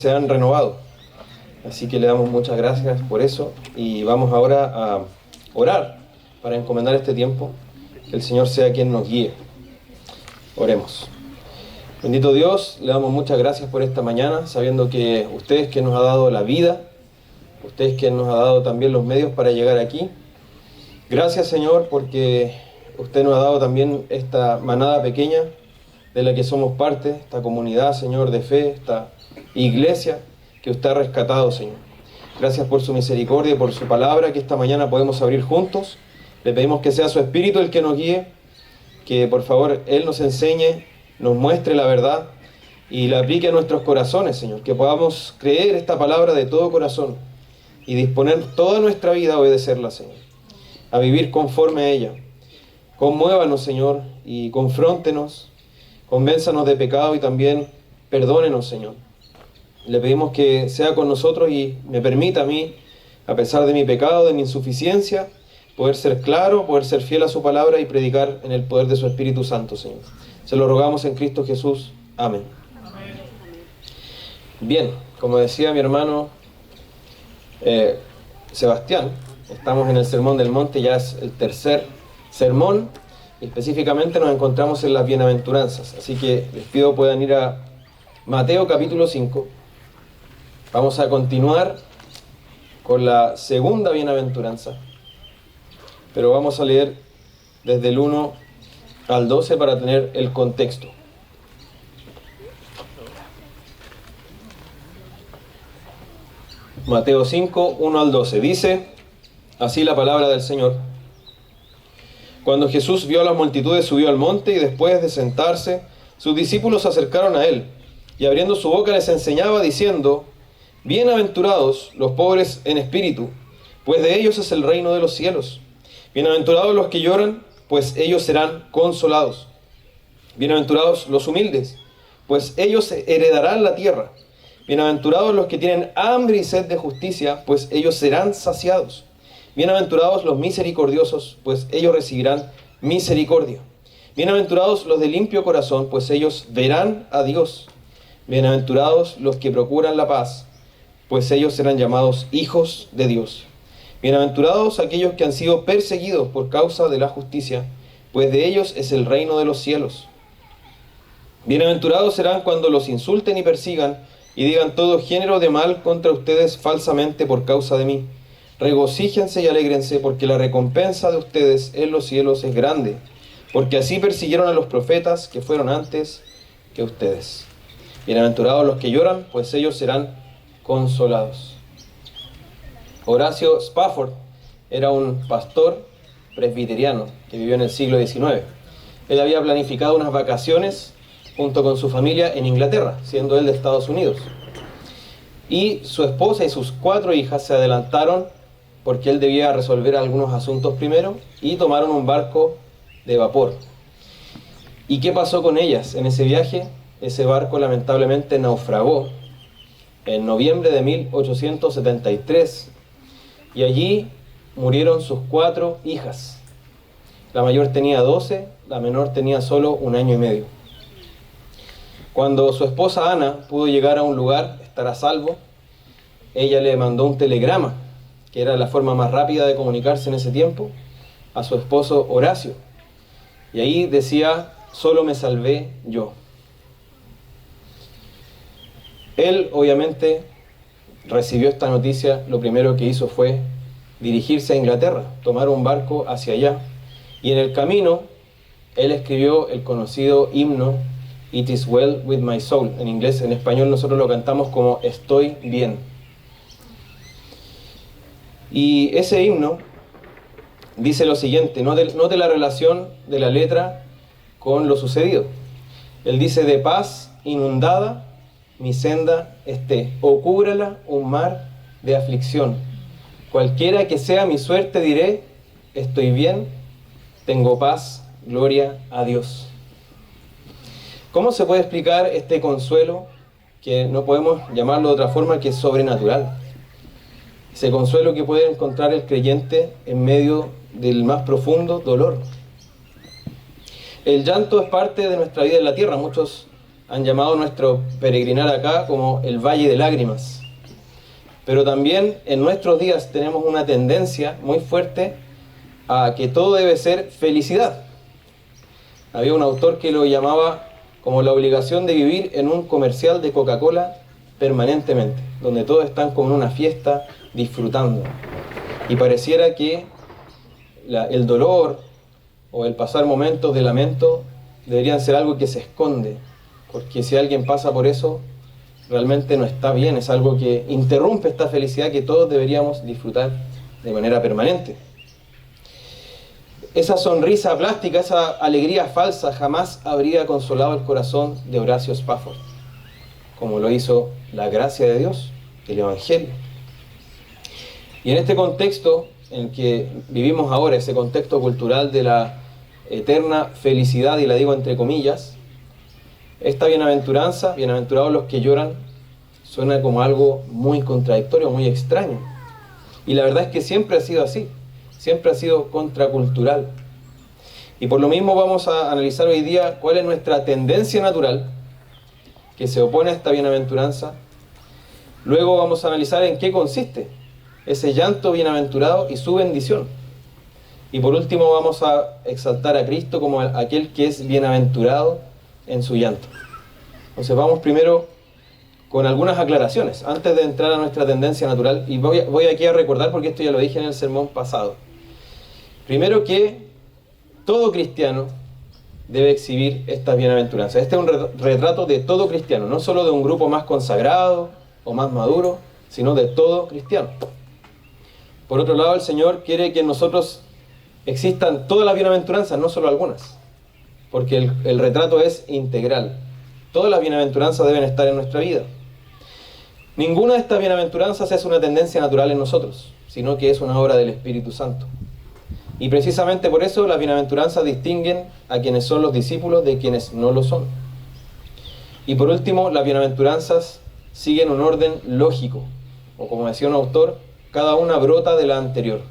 se han renovado. Así que le damos muchas gracias por eso y vamos ahora a orar para encomendar este tiempo. Que el Señor sea quien nos guíe. Oremos. Bendito Dios, le damos muchas gracias por esta mañana, sabiendo que usted es quien nos ha dado la vida, usted es quien nos ha dado también los medios para llegar aquí. Gracias, Señor, porque usted nos ha dado también esta manada pequeña de la que somos parte, esta comunidad, Señor, de fe, esta iglesia que usted ha rescatado, Señor. Gracias por su misericordia y por su palabra que esta mañana podemos abrir juntos. Le pedimos que sea su Espíritu el que nos guíe, que por favor Él nos enseñe, nos muestre la verdad y la aplique a nuestros corazones, Señor. Que podamos creer esta palabra de todo corazón y disponer toda nuestra vida a obedecerla, Señor, a vivir conforme a ella. Conmuévanos, Señor, y confróntenos, convénzanos de pecado y también perdónenos, Señor. Le pedimos que sea con nosotros y me permita a mí, a pesar de mi pecado, de mi insuficiencia, poder ser claro, poder ser fiel a su palabra y predicar en el poder de su Espíritu Santo, Señor. Se lo rogamos en Cristo Jesús. Amén. Bien, como decía mi hermano Sebastián, estamos en el Sermón del Monte, ya es el tercer sermón, y específicamente nos encontramos en las bienaventuranzas. Así que les pido puedan ir a Mateo capítulo 5. Vamos a continuar con la segunda bienaventuranza, pero vamos a leer desde el 1 al 12 para tener el contexto. Mateo 5, 1 al 12. Dice así la palabra del Señor. Cuando Jesús vio a las multitudes, subió al monte y después de sentarse, sus discípulos se acercaron a él y abriendo su boca les enseñaba diciendo: Bienaventurados los pobres en espíritu, pues de ellos es el reino de los cielos. Bienaventurados los que lloran, pues ellos serán consolados. Bienaventurados los humildes, pues ellos heredarán la tierra. Bienaventurados los que tienen hambre y sed de justicia, pues ellos serán saciados. Bienaventurados los misericordiosos, pues ellos recibirán misericordia. Bienaventurados los de limpio corazón, pues ellos verán a Dios. Bienaventurados los que procuran la paz, pues ellos serán llamados hijos de Dios. Bienaventurados aquellos que han sido perseguidos por causa de la justicia, pues de ellos es el reino de los cielos. Bienaventurados serán cuando los insulten y persigan, y digan todo género de mal contra ustedes falsamente por causa de mí. Regocíjense y alégrense, porque la recompensa de ustedes en los cielos es grande, porque así persiguieron a los profetas que fueron antes que ustedes. Bienaventurados los que lloran, pues ellos serán consolados. Horacio Spafford era un pastor presbiteriano que vivió en el siglo XIX. Él había planificado unas vacaciones junto con su familia en Inglaterra, siendo él de Estados Unidos. Y su esposa y sus 4 hijas se adelantaron porque él debía resolver algunos asuntos primero y tomaron un barco de vapor. ¿Y qué pasó con ellas en ese viaje? Ese barco lamentablemente naufragó en noviembre de 1873 y allí murieron sus 4 hijas. La mayor tenía 12, la menor tenía solo 1 año y medio. Cuando su esposa Ana pudo llegar a un lugar, estar a salvo, ella le mandó un telegrama, que era la forma más rápida de comunicarse en ese tiempo, a su esposo Horacio. Y ahí decía: solo me salvé yo. Él obviamente recibió esta noticia, lo primero que hizo fue dirigirse a Inglaterra, tomar un barco hacia allá. Y en el camino, él escribió el conocido himno It is well with my soul. En inglés, en español nosotros lo cantamos como Estoy bien. Y ese himno dice lo siguiente, note la relación de la letra con lo sucedido. Él dice: de paz inundada mi senda esté, o cúbrala un mar de aflicción. Cualquiera que sea mi suerte diré: estoy bien, tengo paz, gloria a Dios. ¿Cómo se puede explicar este consuelo que no podemos llamarlo de otra forma que es sobrenatural? Ese consuelo que puede encontrar el creyente en medio del más profundo dolor. El llanto es parte de nuestra vida en la tierra. Muchos han llamado nuestro peregrinar acá como el Valle de Lágrimas. Pero también en nuestros días tenemos una tendencia muy fuerte a que todo debe ser felicidad. Había un autor que lo llamaba como la obligación de vivir en un comercial de Coca-Cola permanentemente, donde todos están como en una fiesta disfrutando. Y pareciera que el dolor o el pasar momentos de lamento deberían ser algo que se esconde, porque si alguien pasa por eso, realmente no está bien, es algo que interrumpe esta felicidad que todos deberíamos disfrutar de manera permanente. Esa sonrisa plástica, esa alegría falsa jamás habría consolado el corazón de Horacio Spafford, como lo hizo la gracia de Dios, el Evangelio. Y en este contexto en que vivimos ahora, ese contexto cultural de la eterna felicidad, y la digo entre comillas, esta bienaventuranza, bienaventurados los que lloran, suena como algo muy contradictorio, muy extraño. Y la verdad es que siempre ha sido así, siempre ha sido contracultural. Y por lo mismo vamos a analizar hoy día cuál es nuestra tendencia natural que se opone a esta bienaventuranza. Luego vamos a analizar en qué consiste ese llanto bienaventurado y su bendición. Y por último vamos a exaltar a Cristo como aquel que es bienaventurado en su llanto. Entonces vamos primero con algunas aclaraciones antes de entrar a nuestra tendencia natural, y voy aquí a recordar, porque esto ya lo dije en el sermón pasado. Primero, que todo cristiano debe exhibir estas bienaventuranzas. Este es un retrato de todo cristiano, no solo de un grupo más consagrado o más maduro, sino de todo cristiano. Por otro lado, el Señor quiere que en nosotros existan todas las bienaventuranzas, no solo algunas, porque el retrato es integral. Todas las bienaventuranzas deben estar en nuestra vida. Ninguna de estas bienaventuranzas es una tendencia natural en nosotros, sino que es una obra del Espíritu Santo. Y precisamente por eso las bienaventuranzas distinguen a quienes son los discípulos de quienes no lo son. Y por último, las bienaventuranzas siguen un orden lógico, o como decía un autor, cada una brota de la anterior.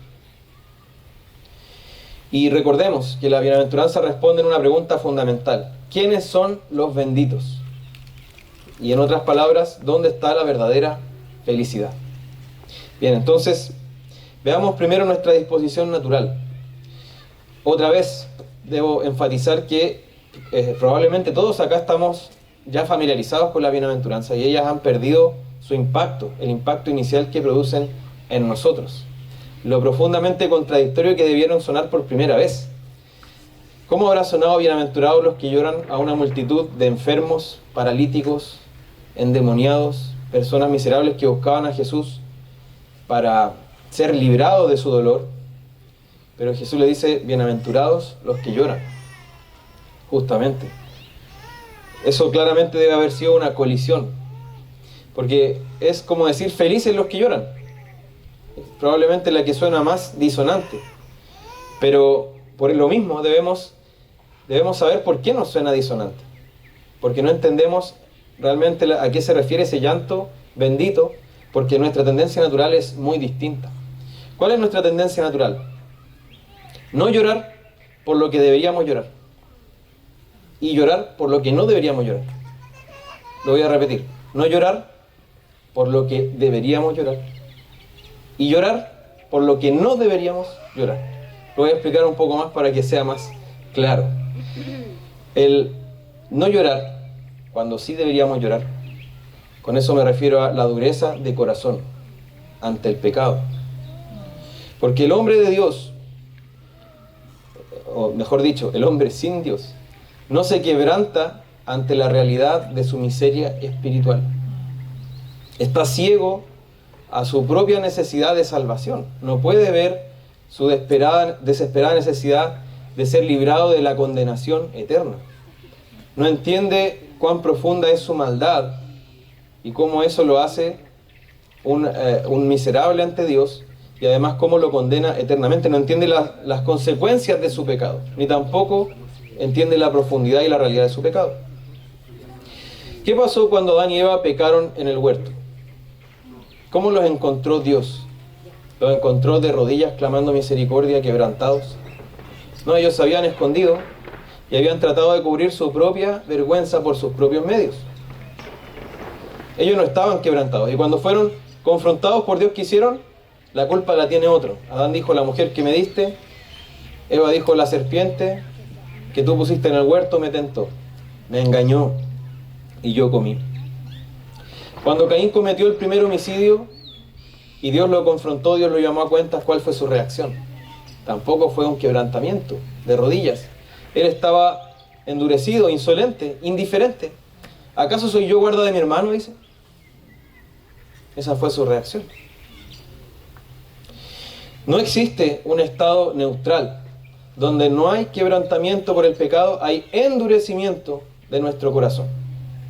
Y recordemos que la bienaventuranza responde a una pregunta fundamental: ¿quiénes son los benditos? Y en otras palabras, ¿dónde está la verdadera felicidad? Bien, entonces, veamos primero nuestra disposición natural. Otra vez, debo enfatizar que probablemente todos acá estamos ya familiarizados con la bienaventuranza y ellas han perdido su impacto, el impacto inicial que producen en nosotros. Lo profundamente contradictorio que debieron sonar por primera vez. ¿Cómo habrá sonado bienaventurados los que lloran a una multitud de enfermos, paralíticos, endemoniados, personas miserables que buscaban a Jesús para ser librados de su dolor? Pero Jesús le dice: bienaventurados los que lloran. Justamente. Eso claramente debe haber sido una colisión, porque es como decir felices los que lloran. Probablemente la que suena más disonante. Pero por lo mismo debemos saber por qué nos suena disonante. Porque no entendemos realmente a qué se refiere ese llanto bendito, porque nuestra tendencia natural es muy distinta. ¿Cuál es nuestra tendencia natural? No llorar por lo que deberíamos llorar, y llorar por lo que no deberíamos llorar. Lo voy a repetir: no llorar por lo que deberíamos llorar, y llorar por lo que no deberíamos llorar. Lo voy a explicar un poco más para que sea más claro. El no llorar cuando sí deberíamos llorar, con eso me refiero a la dureza de corazón ante el pecado. Porque el hombre de Dios, o mejor dicho, el hombre sin Dios, no se quebranta ante la realidad de su miseria espiritual. Está ciego a su propia necesidad de salvación. No puede ver su desesperada necesidad de ser librado de la condenación eterna. No entiende cuán profunda es su maldad y cómo eso lo hace un miserable ante Dios, y además cómo lo condena eternamente. No entiende las consecuencias de su pecado, ni tampoco entiende la profundidad y la realidad de su pecado. ¿Qué pasó cuando Adán y Eva pecaron en el huerto? ¿Cómo los encontró Dios? ¿Los encontró de rodillas clamando misericordia, quebrantados? No, ellos se habían escondido, y habían tratado de cubrir su propia vergüenza por sus propios medios. Ellos no estaban quebrantados, y cuando fueron confrontados por Dios, ¿qué hicieron? La culpa la tiene otro. Adán dijo: la mujer que me diste. Eva dijo: la serpiente que tú pusiste en el huerto me tentó, me engañó y yo comí. Cuando Caín cometió el primer homicidio y Dios lo confrontó, Dios lo llamó a cuentas, ¿cuál fue su reacción? Tampoco fue un quebrantamiento de rodillas. Él estaba endurecido, insolente, indiferente. ¿Acaso soy yo guarda de mi hermano?, dice. Esa fue su reacción. No existe un estado neutral. Donde no hay quebrantamiento por el pecado, hay endurecimiento de nuestro corazón.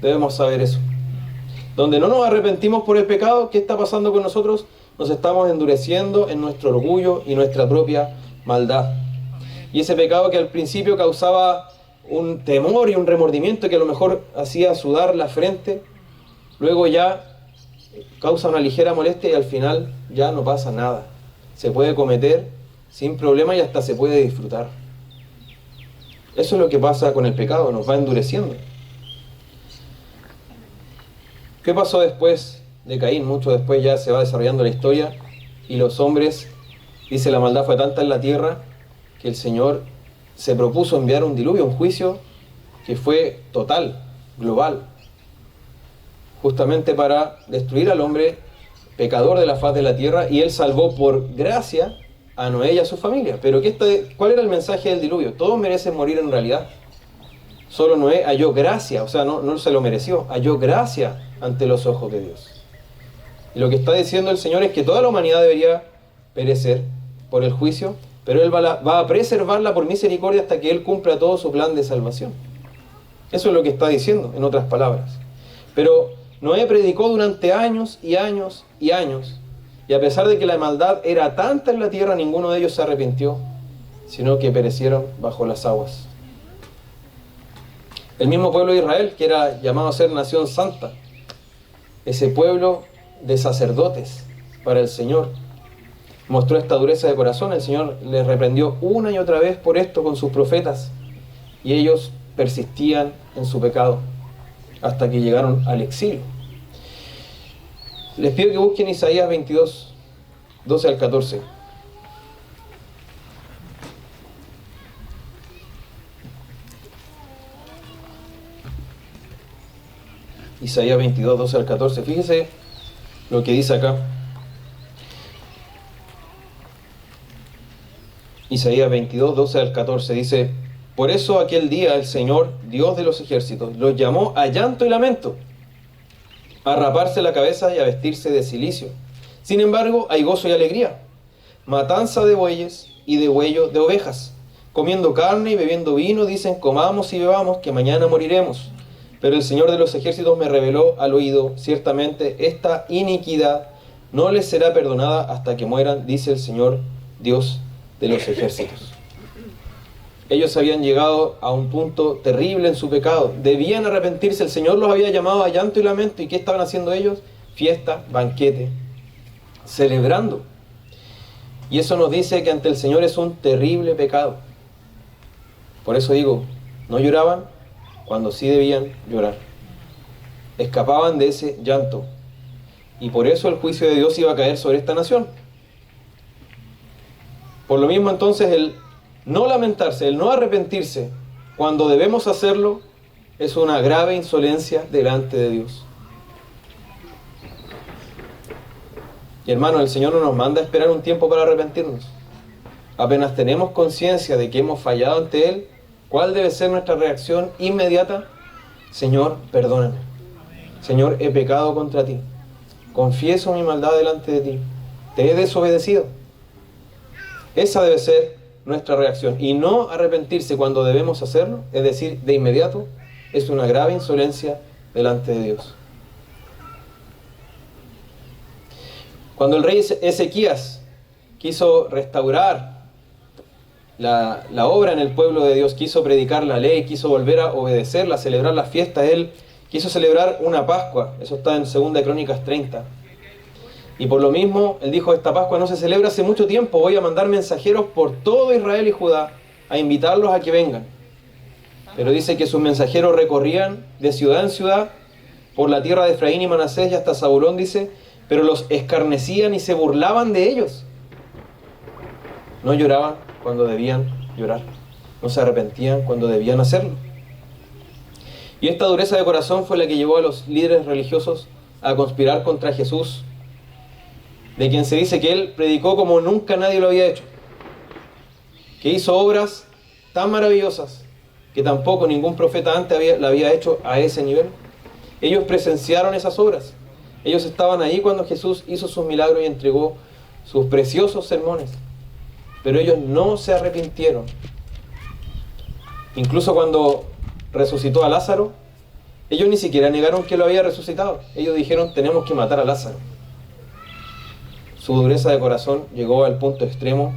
Debemos saber eso. Donde no nos arrepentimos por el pecado, ¿qué está pasando con nosotros? Nos estamos endureciendo en nuestro orgullo y nuestra propia maldad. Y ese pecado que al principio causaba un temor y un remordimiento que a lo mejor hacía sudar la frente, luego ya causa una ligera molestia y al final ya no pasa nada. Se puede cometer sin problema y hasta se puede disfrutar. Eso es lo que pasa con el pecado, nos va endureciendo. ¿Qué pasó después de Caín? Mucho después ya se va desarrollando la historia y los hombres, dice, la maldad fue tanta en la tierra que el Señor se propuso enviar un diluvio, un juicio que fue total, global, justamente para destruir al hombre pecador de la faz de la tierra, y Él salvó por gracia a Noé y a su familia. Pero ¿cuál era el mensaje del diluvio? Todos merecen morir en realidad. Solo Noé halló gracia, o sea, no se lo mereció, halló gracia ante los ojos de Dios. Y lo que está diciendo el Señor es que toda la humanidad debería perecer por el juicio, pero Él va a preservarla por misericordia hasta que Él cumpla todo su plan de salvación. Eso es lo que está diciendo, en otras palabras. Pero Noé predicó durante años y años y años, y a pesar de que la maldad era tanta en la tierra, ninguno de ellos se arrepintió, sino que perecieron bajo las aguas. El mismo pueblo de Israel, que era llamado a ser nación santa, ese pueblo de sacerdotes para el Señor, mostró esta dureza de corazón. El Señor les reprendió una y otra vez por esto con sus profetas, y ellos persistían en su pecado hasta que llegaron al exilio. Les pido que busquen Isaías 22, 12 al 14. Isaías 22, 12 al 14. Fíjese lo que dice acá. Isaías 22, 12 al 14 dice: por eso aquel día el Señor, Dios de los ejércitos, los llamó a llanto y lamento, a raparse la cabeza y a vestirse de cilicio. Sin embargo, hay gozo y alegría, matanza de bueyes y degüello de ovejas. Comiendo carne y bebiendo vino, dicen: comamos y bebamos, que mañana moriremos. Pero el Señor de los ejércitos me reveló al oído: ciertamente esta iniquidad no les será perdonada hasta que mueran, dice el Señor, Dios de los ejércitos. Ellos habían llegado a un punto terrible en su pecado. Debían arrepentirse. El Señor los había llamado a llanto y lamento. ¿Y qué estaban haciendo ellos? Fiesta, banquete, celebrando. Y eso nos dice que ante el Señor es un terrible pecado. Por eso digo, no lloraban cuando sí debían llorar. Escapaban de ese llanto. Y por eso el juicio de Dios iba a caer sobre esta nación. Por lo mismo, entonces, el no lamentarse, el no arrepentirse cuando debemos hacerlo, es una grave insolencia delante de Dios. Y hermano, el Señor no nos manda a esperar un tiempo para arrepentirnos. Apenas tenemos conciencia de que hemos fallado ante Él, ¿cuál debe ser nuestra reacción inmediata? Señor, perdóname. Señor, he pecado contra ti. Confieso mi maldad delante de ti. Te he desobedecido. Esa debe ser nuestra reacción. Y no arrepentirse cuando debemos hacerlo, es decir, de inmediato, es una grave insolencia delante de Dios. Cuando el rey Ezequías quiso restaurar la obra en el pueblo de Dios, quiso predicar la ley, quiso volver a obedecerla, celebrar las fiestas, él quiso celebrar una Pascua. Eso está en 2 Crónicas 30. Y por lo mismo, él dijo: esta Pascua no se celebra hace mucho tiempo, voy a mandar mensajeros por todo Israel y Judá a invitarlos a que vengan. Pero dice que sus mensajeros recorrían de ciudad en ciudad por la tierra de Efraín y Manasés y hasta Zabulón, dice, pero los escarnecían y se burlaban de ellos. No lloraban cuando debían llorar. No se arrepentían cuando debían hacerlo. Y esta dureza de corazón fue la que llevó a los líderes religiosos a conspirar contra Jesús, de quien se dice que él predicó como nunca nadie lo había hecho, que hizo obras tan maravillosas que tampoco ningún profeta antes la había hecho a ese nivel. Ellos presenciaron esas obras. Ellos estaban ahí cuando Jesús hizo sus milagros y entregó sus preciosos sermones. Pero ellos no se arrepintieron. Incluso cuando resucitó a Lázaro, ellos ni siquiera negaron que lo había resucitado. Ellos dijeron, tenemos que matar a Lázaro. Su dureza de corazón llegó al punto extremo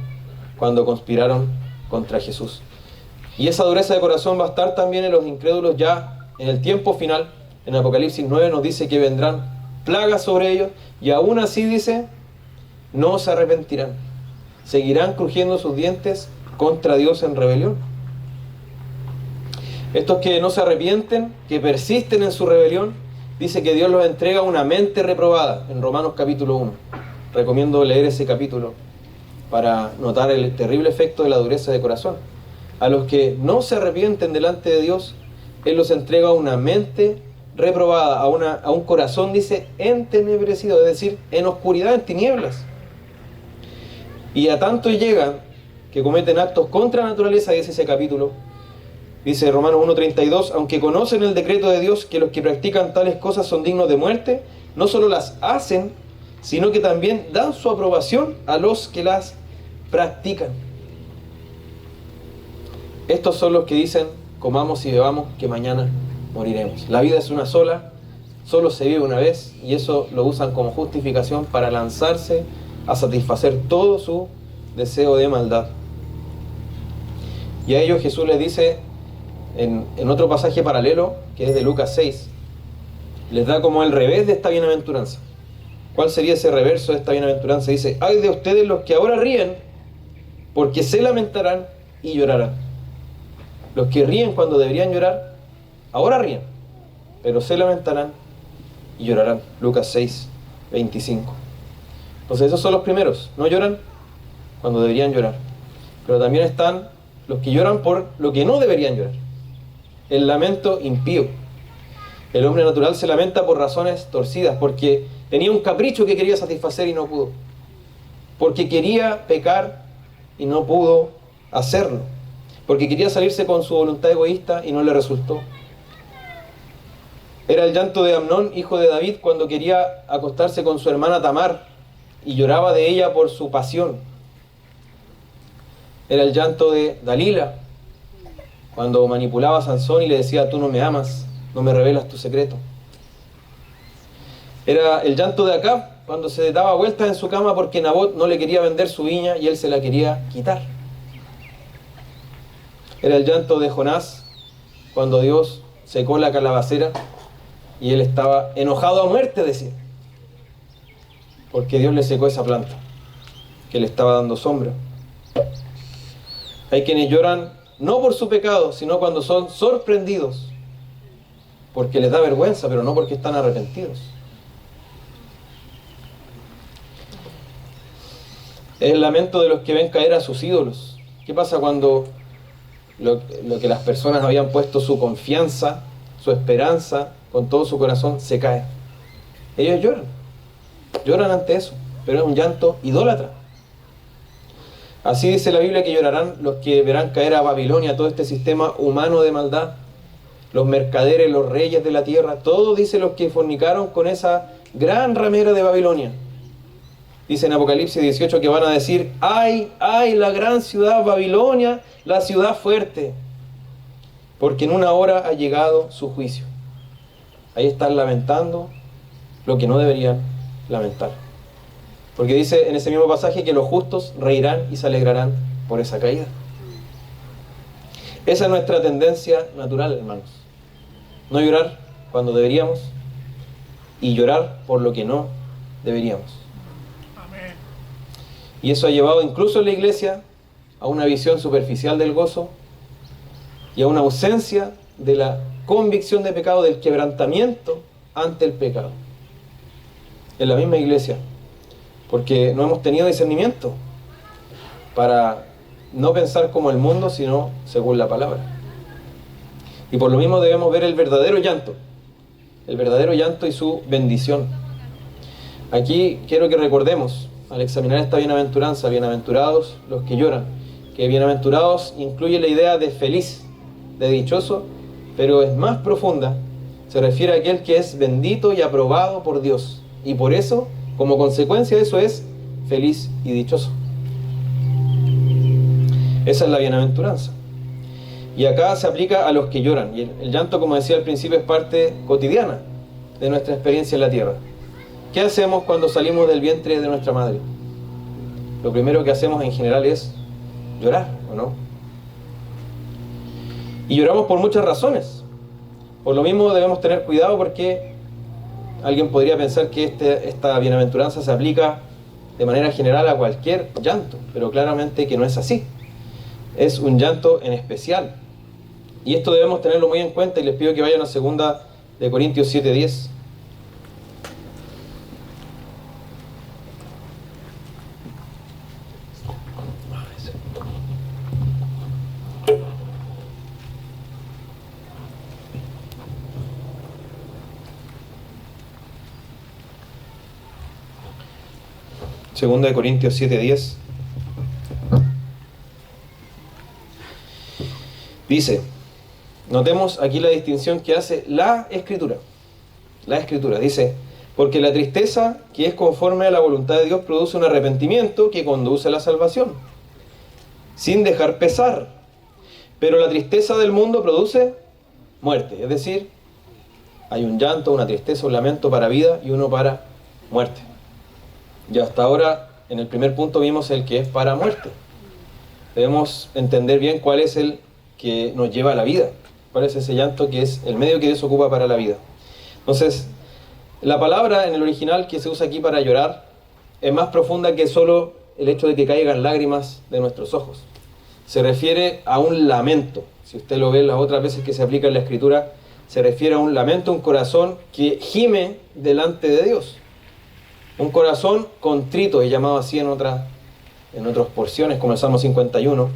cuando conspiraron contra Jesús. Y esa dureza de corazón va a estar también en los incrédulos ya en el tiempo final. En Apocalipsis 9 nos dice que vendrán plagas sobre ellos y aún así dice, no se arrepentirán. Seguirán crujiendo sus dientes contra Dios en rebelión. Estos que no se arrepienten, que persisten en su rebelión, dice que Dios los entrega una mente reprobada en Romanos capítulo 1. Recomiendo leer ese capítulo para notar el terrible efecto de la dureza de corazón. A los que no se arrepienten delante de Dios, Él los entrega una mente reprobada, a un corazón, dice, entenebrecido, es decir, en oscuridad, en tinieblas. Y a tanto llegan que cometen actos contra la naturaleza, dice ese capítulo. Dice Romanos 1:32, aunque conocen el decreto de Dios, que los que practican tales cosas son dignos de muerte, no solo las hacen, sino que también dan su aprobación a los que las practican. Estos son los que dicen, comamos y bebamos, que mañana moriremos. La vida es una sola, solo se vive una vez, y eso lo usan como justificación para lanzarse a satisfacer todo su deseo de maldad. Y a ellos Jesús les dice, en otro pasaje paralelo, que es de Lucas 6, les da como el revés de esta bienaventuranza. ¿Cuál sería ese reverso de esta bienaventuranza? Dice, ay de ustedes los que ahora ríen, porque se lamentarán y llorarán. Los que ríen cuando deberían llorar, ahora ríen, pero se lamentarán y llorarán. Lucas 6, 25. Entonces esos son los primeros, no lloran cuando deberían llorar. Pero también están los que lloran por lo que no deberían llorar. El lamento impío. El hombre natural se lamenta por razones torcidas, porque tenía un capricho que quería satisfacer y no pudo. Porque quería pecar y no pudo hacerlo. Porque quería salirse con su voluntad egoísta y no le resultó. Era el llanto de Amnón, hijo de David, cuando quería acostarse con su hermana Tamar y lloraba de ella por su pasión. Era el llanto de Dalila, cuando manipulaba a Sansón y le decía, tú no me amas, no me revelas tu secreto. Era el llanto de Acab, cuando se daba vueltas en su cama porque Nabot no le quería vender su viña y él se la quería quitar. Era el llanto de Jonás, cuando Dios secó la calabacera y él estaba enojado a muerte, decía, porque Dios le secó esa planta que le estaba dando sombra. Hay quienes lloran no por su pecado, sino cuando son sorprendidos, porque les da vergüenza, pero no porque están arrepentidos. Es el lamento de los que ven caer a sus ídolos. ¿Qué pasa cuando lo que las personas habían puesto su confianza, su esperanza, con todo su corazón, se cae? Ellos lloran ante eso, pero es un llanto idólatra. Así dice la Biblia que llorarán los que verán caer a Babilonia, todo este sistema humano de maldad, los mercaderes, los reyes de la tierra, todos, dice, los que fornicaron con esa gran ramera de Babilonia. Dice en Apocalipsis 18 que van a decir, ¡ay, ay, la gran ciudad Babilonia, la ciudad fuerte! Porque en una hora ha llegado su juicio. Ahí están lamentando lo que no deberían lamentar. Porque dice en ese mismo pasaje que los justos reirán y se alegrarán por esa caída. Esa es nuestra tendencia natural, hermanos. No llorar cuando deberíamos y llorar por lo que no deberíamos. Amén. Y eso ha llevado incluso en la iglesia a una visión superficial del gozo y a una ausencia de la convicción de pecado, del quebrantamiento ante el pecado. En la misma iglesia, porque no hemos tenido discernimiento para no pensar como el mundo, sino según la palabra. Y por lo mismo debemos ver el verdadero llanto y su bendición. Aquí quiero que recordemos, al examinar esta bienaventuranza, bienaventurados los que lloran, que bienaventurados incluye la idea de feliz, de dichoso, pero es más profunda, se refiere a aquel que es bendito y aprobado por Dios, y por eso, como consecuencia de eso, es feliz y dichoso. Esa es la bienaventuranza. Y acá se aplica a los que lloran. Y el llanto, como decía al principio, es parte cotidiana de nuestra experiencia en la tierra. ¿Qué hacemos cuando salimos del vientre de nuestra madre? Lo primero que hacemos en general es llorar, ¿o no? Y lloramos por muchas razones. Por lo mismo debemos tener cuidado, porque alguien podría pensar que esta bienaventuranza se aplica de manera general a cualquier llanto, pero claramente que no es así. Es un llanto en especial. Y esto debemos tenerlo muy en cuenta, y les pido que vayan a 2 de Corintios 7:10. Segunda de Corintios 7:10 dice, notemos aquí la distinción que hace la Escritura. La Escritura dice, porque la tristeza que es conforme a la voluntad de Dios produce un arrepentimiento que conduce a la salvación, sin dejar pesar. Pero la tristeza del mundo produce muerte. Es decir, hay un llanto, una tristeza, un lamento para vida y uno para muerte. Y hasta ahora, en el primer punto, vimos el que es para muerte. Debemos entender bien cuál es el que nos lleva a la vida. Cuál es ese llanto que es el medio que Dios ocupa para la vida. Entonces, la palabra en el original que se usa aquí para llorar es más profunda que solo el hecho de que caigan lágrimas de nuestros ojos. Se refiere a un lamento. Si usted lo ve las otras veces que se aplica en la Escritura, se refiere a un lamento, un corazón que gime delante de Dios. Un corazón contrito, es llamado así en otras porciones, como el Salmo 51.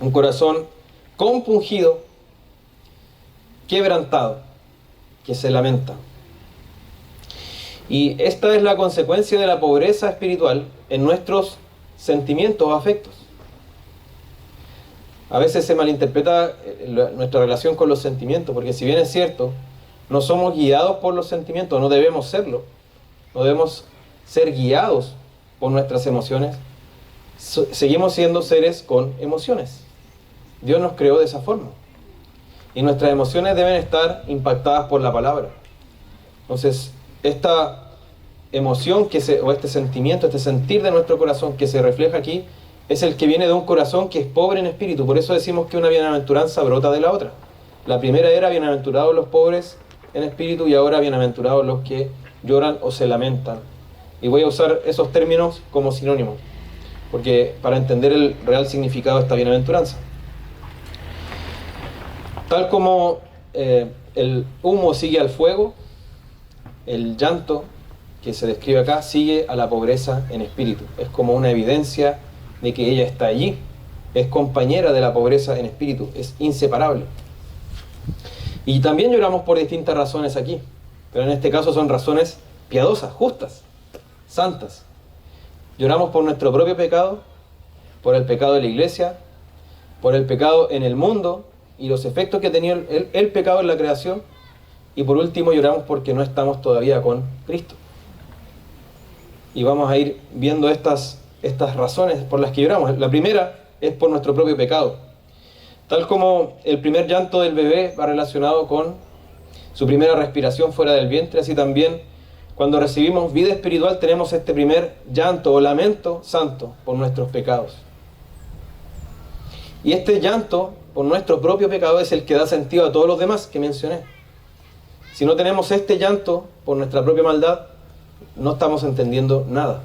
Un corazón compungido, quebrantado, que se lamenta. Y esta es la consecuencia de la pobreza espiritual en nuestros sentimientos o afectos. A veces se malinterpreta nuestra relación con los sentimientos, porque si bien es cierto, no somos guiados por los sentimientos, no debemos serlo. No debemos ser guiados por nuestras emociones. Seguimos siendo seres con emociones. Dios nos creó de esa forma. Y nuestras emociones deben estar impactadas por la palabra. Entonces, esta emoción o este sentimiento, este sentir de nuestro corazón que se refleja aquí, es el que viene de un corazón que es pobre en espíritu. Por eso decimos que una bienaventuranza brota de la otra. La primera era bienaventurados los pobres en espíritu, y ahora bienaventurados los que lloran o se lamentan. Y voy a usar esos términos como sinónimos, porque para entender el real significado de esta bienaventuranza. Tal como el humo sigue al fuego, el llanto que se describe acá sigue a la pobreza en espíritu. Es como una evidencia de que ella está allí, es compañera de la pobreza en espíritu, es inseparable. Y también lloramos por distintas razones aquí, pero en este caso son razones piadosas, justas, santas. Lloramos por nuestro propio pecado, por el pecado de la iglesia, por el pecado en el mundo y los efectos que tenía el pecado en la creación, y por último lloramos porque no estamos todavía con Cristo. Y vamos a ir viendo estas razones por las que lloramos. La primera es por nuestro propio pecado. Tal como el primer llanto del bebé va relacionado con su primera respiración fuera del vientre, así también cuando recibimos vida espiritual tenemos este primer llanto o lamento santo por nuestros pecados. Y este llanto por nuestro propio pecado es el que da sentido a todos los demás que mencioné. Si no tenemos este llanto por nuestra propia maldad, no estamos entendiendo nada.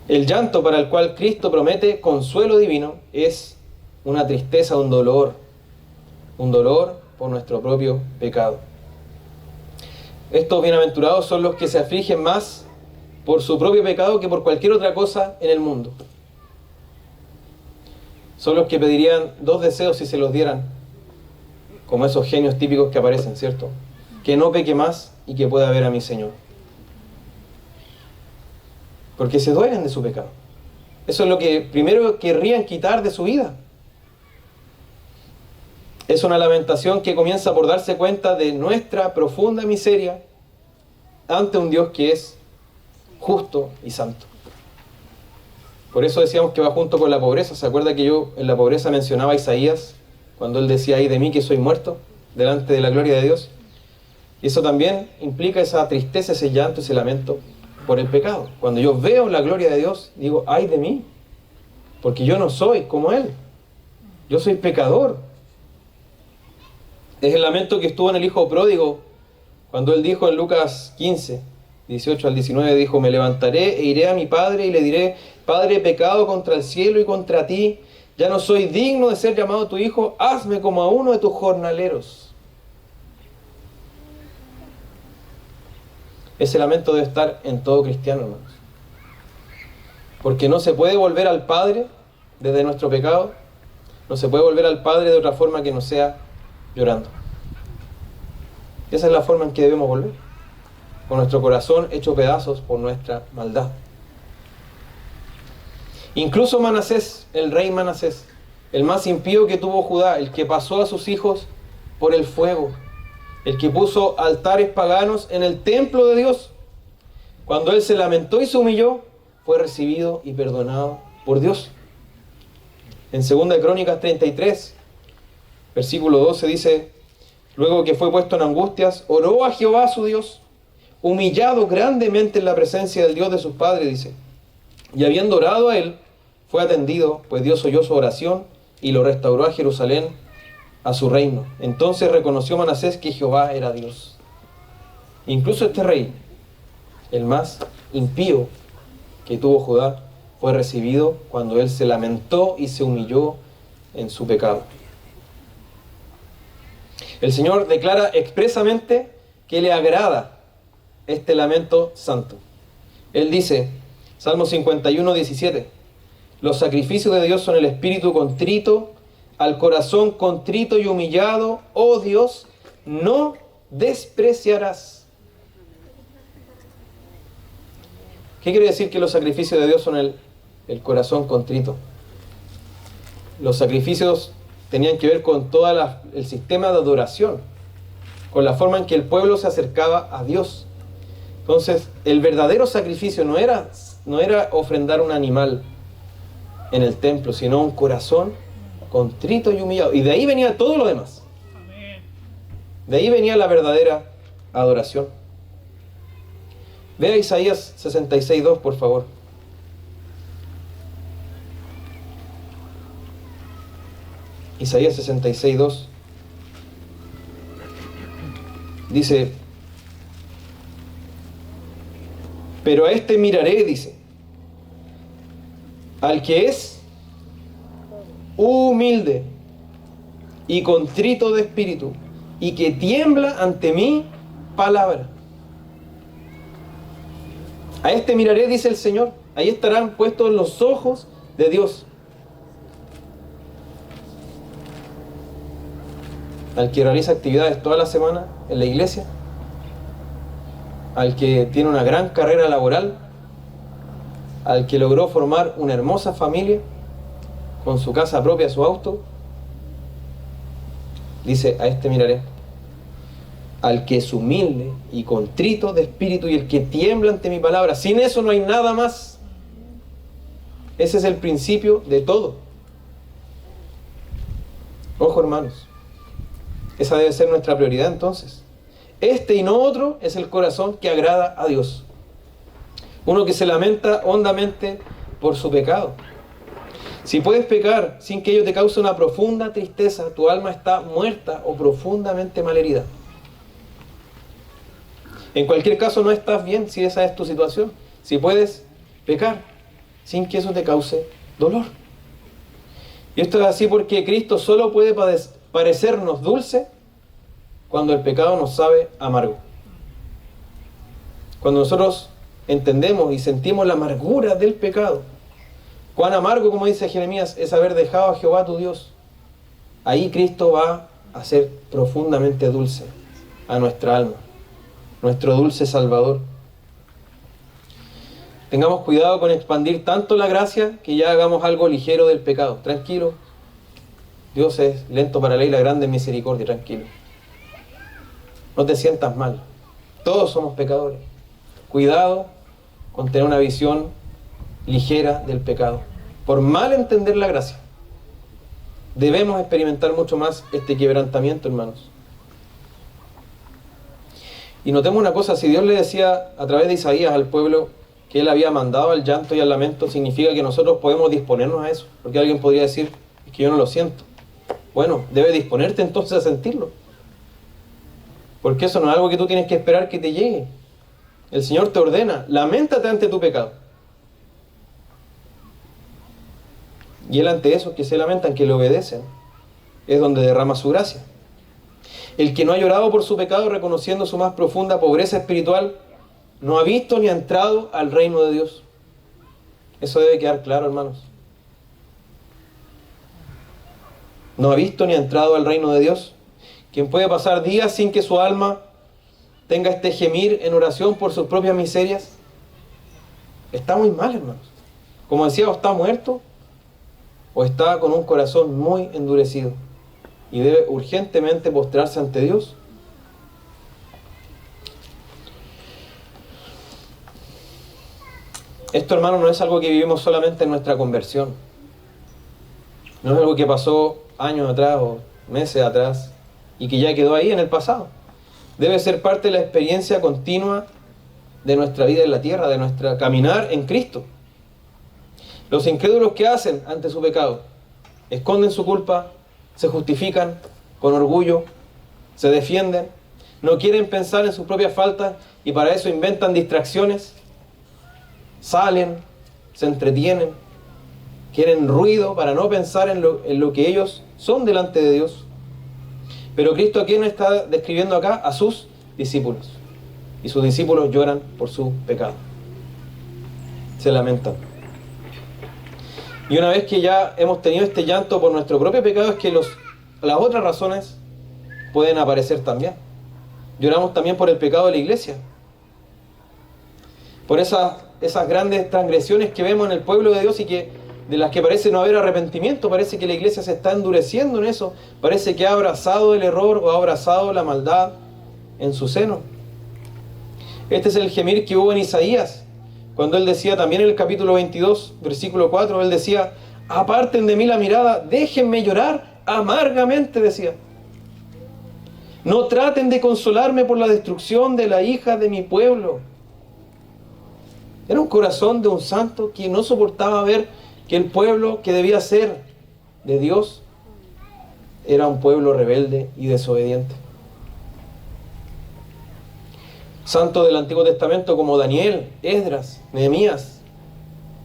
El llanto para el cual Cristo promete consuelo divino es una tristeza, un dolor por nuestro propio pecado. Estos bienaventurados son los que se afligen más por su propio pecado que por cualquier otra cosa en el mundo. Son los que pedirían 2 deseos si se los dieran, como esos genios típicos que aparecen, ¿cierto? Que no peque más y que pueda ver a mi Señor. Porque se duelen de su pecado. Eso es lo que primero querrían quitar de su vida. Es una lamentación que comienza por darse cuenta de nuestra profunda miseria ante un Dios que es justo y santo. Por eso decíamos que va junto con la pobreza. ¿Se acuerda que yo en la pobreza mencionaba a Isaías cuando él decía: ay de mí que soy muerto delante de la gloria de Dios? Y eso también implica esa tristeza, ese llanto, ese lamento por el pecado. Cuando yo veo la gloria de Dios, digo: ay de mí, porque yo no soy como Él. Yo soy pecador. Es el lamento que estuvo en el hijo pródigo, cuando él dijo en Lucas 15, 18 al 19, dijo: me levantaré e iré a mi padre y le diré: Padre, he pecado contra el cielo y contra ti, ya no soy digno de ser llamado tu hijo, hazme como a uno de tus jornaleros. Ese lamento debe estar en todo cristiano, hermanos. Porque no se puede volver al Padre desde nuestro pecado, no se puede volver al Padre de otra forma que no sea llorando. Esa es la forma en que debemos volver, con nuestro corazón hecho pedazos por nuestra maldad. Incluso Manasés, el rey Manasés, el más impío que tuvo Judá, el que pasó a sus hijos por el fuego, el que puso altares paganos en el templo de Dios, cuando él se lamentó y se humilló, fue recibido y perdonado por Dios. En 2 Crónicas 33, versículo 12 dice: luego que fue puesto en angustias, oró a Jehová su Dios, humillado grandemente en la presencia del Dios de sus padres, dice. Y habiendo orado a él, fue atendido, pues Dios oyó su oración y lo restauró a Jerusalén, a su reino. Entonces reconoció Manasés que Jehová era Dios. Incluso este rey, el más impío que tuvo Judá, fue recibido cuando él se lamentó y se humilló en su pecado. El Señor declara expresamente que le agrada este lamento santo. Él dice, Salmo 51, 17, los sacrificios de Dios son el espíritu contrito, al corazón contrito y humillado, oh Dios, no despreciarás. ¿Qué quiere decir que los sacrificios de Dios son el corazón contrito? Los sacrificios tenían que ver con todo el sistema de adoración, con la forma en que el pueblo se acercaba a Dios. Entonces, el verdadero sacrificio no era ofrendar un animal en el templo, sino un corazón contrito y humillado. Y de ahí venía todo lo demás. De ahí venía la verdadera adoración. Vea Isaías 66:2, por favor. Isaías 66:2 dice: pero a este miraré, dice, al que es humilde y contrito de espíritu y que tiembla ante mi palabra. A este miraré, dice el Señor. Ahí estarán puestos los ojos de Dios. Al que realiza actividades toda la semana en la iglesia, al que tiene una gran carrera laboral, al que logró formar una hermosa familia con su casa propia, su auto, dice, a este miraré. Al que es humilde y contrito de espíritu y el que tiembla ante mi palabra. Sin eso no hay nada más. Ese es el principio de todo. Ojo, hermanos. Esa debe ser nuestra prioridad entonces. Este y no otro es el corazón que agrada a Dios. Uno que se lamenta hondamente por su pecado. Si puedes pecar sin que ello te cause una profunda tristeza, tu alma está muerta o profundamente malherida. En cualquier caso no estás bien si esa es tu situación. Si puedes pecar sin que eso te cause dolor. Y esto es así porque Cristo solo puede parecernos dulce cuando el pecado nos sabe amargo. Cuando nosotros entendemos y sentimos la amargura del pecado, cuán amargo, como dice Jeremías, es haber dejado a Jehová tu Dios, ahí Cristo va a ser profundamente dulce a nuestra alma, nuestro dulce Salvador. Tengamos cuidado con expandir tanto la gracia que ya hagamos algo ligero del pecado. Tranquilo, Dios es lento para la ira, grande en misericordia, tranquilo. No te sientas mal, todos somos pecadores. Cuidado con tener una visión ligera del pecado, por mal entender la gracia. Debemos experimentar mucho más este quebrantamiento, hermanos. Y notemos una cosa, si Dios le decía a través de Isaías al pueblo que Él había mandado al llanto y al lamento, significa que nosotros podemos disponernos a eso. Porque alguien podría decir, es que yo no lo siento. Bueno, debes disponerte entonces a sentirlo. Porque eso no es algo que tú tienes que esperar que te llegue. El Señor te ordena, laméntate ante tu pecado. Y Él ante esos que se lamentan, que le obedecen, es donde derrama su gracia. El que no ha llorado por su pecado, reconociendo su más profunda pobreza espiritual, no ha visto ni ha entrado al reino de Dios. Eso debe quedar claro, hermanos. No ha visto ni ha entrado al reino de Dios. Quien puede pasar días sin que su alma tenga este gemir en oración por sus propias miserias, está muy mal, hermanos. Como decía, o está muerto o está con un corazón muy endurecido y debe urgentemente postrarse ante Dios. Esto, hermano, no es algo que vivimos solamente en nuestra conversión. No es algo que pasó años atrás o meses atrás y que ya quedó ahí en el pasado. Debe ser parte de la experiencia continua de nuestra vida en la tierra, de nuestra caminar en Cristo. Los incrédulos, ¿qué hacen ante su pecado? Esconden su culpa, se justifican con orgullo, se defienden, no quieren pensar en sus propias faltas y para eso inventan distracciones. Salen, se entretienen, quieren ruido para no pensar en lo que ellos son delante de Dios. Pero Cristo, ¿a quién está describiendo acá? A sus discípulos. Y sus discípulos lloran por su pecado. Se lamentan. Y una vez que ya hemos tenido este llanto por nuestro propio pecado, es que las otras razones pueden aparecer también. Lloramos también por el pecado de la iglesia. Por esas grandes transgresiones que vemos en el pueblo de Dios y de las que parece no haber arrepentimiento. Parece que la iglesia se está endureciendo en eso. Parece que ha abrazado el error o ha abrazado la maldad en su seno. Este es el gemir que hubo en Isaías, cuando él decía también en el capítulo 22, versículo 4, él decía, aparten de mí la mirada, déjenme llorar amargamente, decía. No traten de consolarme por la destrucción de la hija de mi pueblo. Era un corazón de un santo que no soportaba ver que el pueblo que debía ser de Dios era un pueblo rebelde y desobediente. Santos del Antiguo Testamento como Daniel, Esdras, Nehemías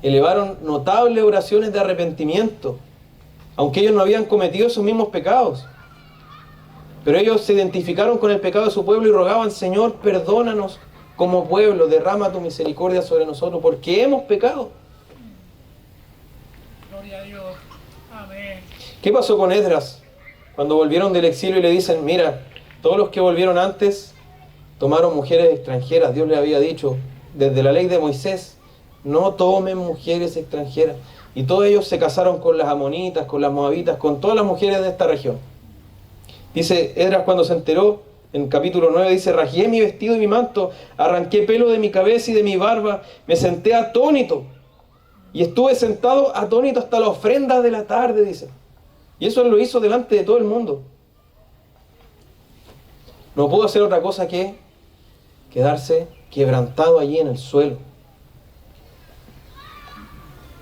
elevaron notables oraciones de arrepentimiento, aunque ellos no habían cometido esos mismos pecados. Pero ellos se identificaron con el pecado de su pueblo y rogaban, Señor, perdónanos como pueblo, derrama tu misericordia sobre nosotros, porque hemos pecado. Gloria a Dios. Amén. ¿Qué pasó con Esdras? Cuando volvieron del exilio y le dicen, mira, todos los que volvieron antes tomaron mujeres extranjeras. Dios le había dicho, desde la ley de Moisés, no tomen mujeres extranjeras. Y todos ellos se casaron con las amonitas, con las moabitas, con todas las mujeres de esta región. Dice Esdras cuando se enteró, en capítulo 9 dice, rasgué mi vestido y mi manto, arranqué pelo de mi cabeza y de mi barba, me senté atónito y estuve sentado atónito hasta la ofrenda de la tarde, dice. Y eso él lo hizo delante de todo el mundo. No pudo hacer otra cosa que quedarse quebrantado allí en el suelo.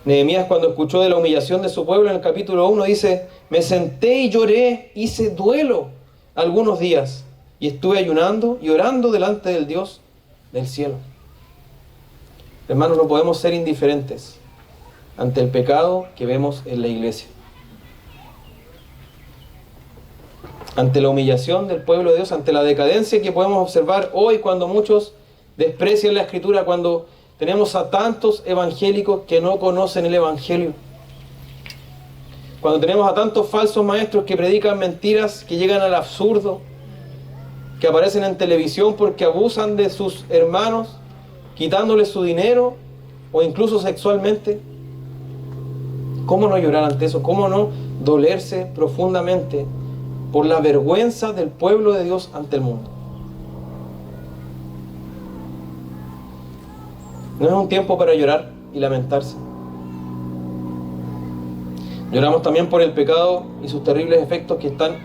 Nehemías, cuando escuchó de la humillación de su pueblo en el capítulo 1, dice, me senté y lloré, hice duelo algunos días y estuve ayunando y orando delante del Dios del cielo. Hermanos, no podemos ser indiferentes ante el pecado que vemos en la iglesia. ante la humillación del pueblo de Dios, ante la decadencia que podemos observar hoy cuando muchos desprecian la Escritura, cuando tenemos a tantos evangélicos que no conocen el Evangelio, cuando tenemos a tantos falsos maestros que predican mentiras que llegan al absurdo, que aparecen en televisión porque abusan de sus hermanos, quitándoles su dinero o incluso sexualmente. ¿Cómo no llorar ante eso? ¿Cómo no dolerse profundamente por la vergüenza del pueblo de Dios ante el mundo? No es un tiempo para llorar y lamentarse. Lloramos también por el pecado y sus terribles efectos que están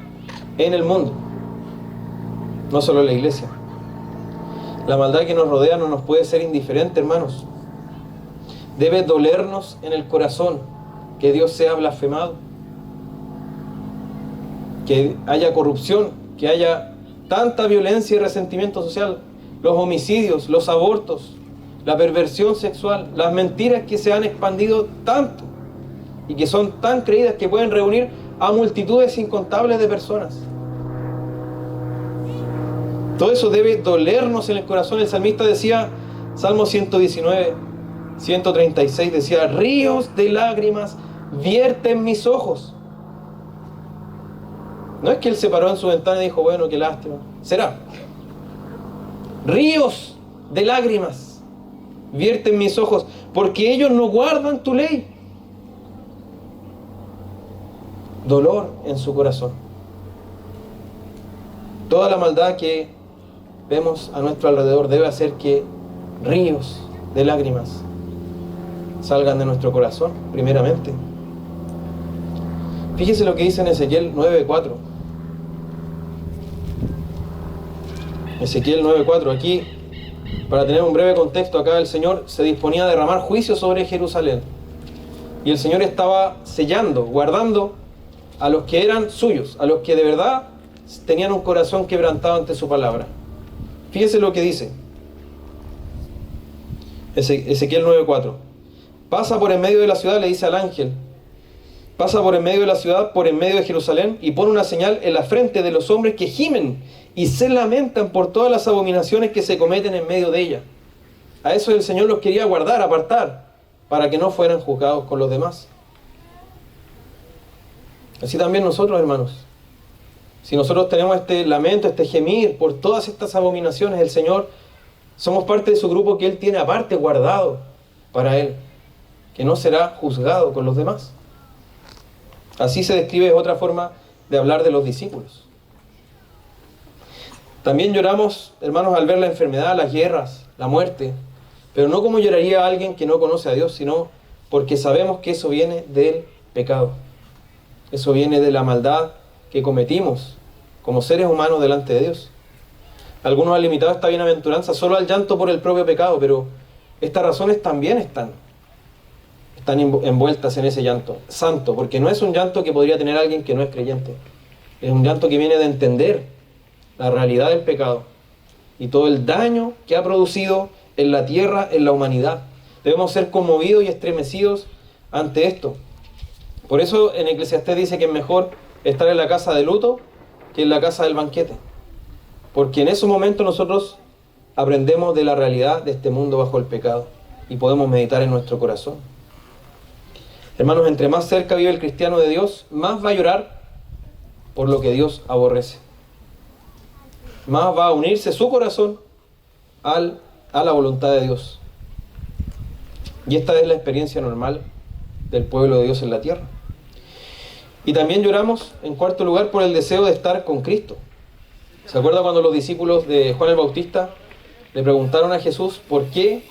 en el mundo, no solo en la iglesia. La maldad que nos rodea no nos puede ser indiferente, hermanos. Debe dolernos en el corazón que Dios sea blasfemado, que haya corrupción, que haya tanta violencia y resentimiento social, los homicidios, los abortos, la perversión sexual, las mentiras que se han expandido tanto y que son tan creídas que pueden reunir a multitudes incontables de personas. Todo eso debe dolernos en el corazón. El salmista decía, Salmo 119, 136, decía, ríos de lágrimas vierten mis ojos. No es que él se paró en su ventana y dijo, bueno, qué lástima. Será. Ríos de lágrimas vierten mis ojos, porque ellos no guardan tu ley. Dolor en su corazón. Toda la maldad que vemos a nuestro alrededor debe hacer que ríos de lágrimas salgan de nuestro corazón, primeramente. Fíjese lo que dice en Ezequiel 9:4. Ezequiel 9:4. Aquí, para tener un breve contexto, acá el Señor se disponía a derramar juicio sobre Jerusalén. Y el Señor estaba sellando, guardando a los que eran suyos, a los que de verdad tenían un corazón quebrantado ante su palabra. Fíjese lo que dice Ezequiel 9:4. Pasa por en medio de la ciudad, le dice al ángel, pasa por en medio de la ciudad, por en medio de Jerusalén, y pone una señal en la frente de los hombres que gimen y se lamentan por todas las abominaciones que se cometen en medio de ella. A eso el Señor los quería guardar, apartar, para que no fueran juzgados con los demás. Así también nosotros, hermanos. Si nosotros tenemos este lamento, este gemir por todas estas abominaciones, el Señor, somos parte de su grupo que Él tiene aparte guardado para Él, que no será juzgado con los demás. Así se describe otra forma de hablar de los discípulos. También lloramos, hermanos, al ver la enfermedad, las guerras, la muerte, pero no como lloraría alguien que no conoce a Dios, sino porque sabemos que eso viene del pecado. Eso viene de la maldad que cometimos como seres humanos delante de Dios. Algunos han limitado esta bienaventuranza solo al llanto por el propio pecado, pero estas razones también están envueltas en ese llanto santo, porque no es un llanto que podría tener alguien que no es creyente. Es un llanto que viene de entender la realidad del pecado y todo el daño que ha producido en la tierra, en la humanidad. Debemos ser conmovidos y estremecidos ante esto. Por eso en Eclesiastés dice que es mejor estar en la casa de luto que en la casa del banquete. Porque en ese momento nosotros aprendemos de la realidad de este mundo bajo el pecado y podemos meditar en nuestro corazón. Hermanos, entre más cerca vive el cristiano de Dios, más va a llorar por lo que Dios aborrece. Más va a unirse su corazón a la voluntad de Dios. Y esta es la experiencia normal del pueblo de Dios en la tierra. Y también lloramos, en cuarto lugar, por el deseo de estar con Cristo. ¿Se acuerda cuando los discípulos de Juan el Bautista le preguntaron a Jesús por qué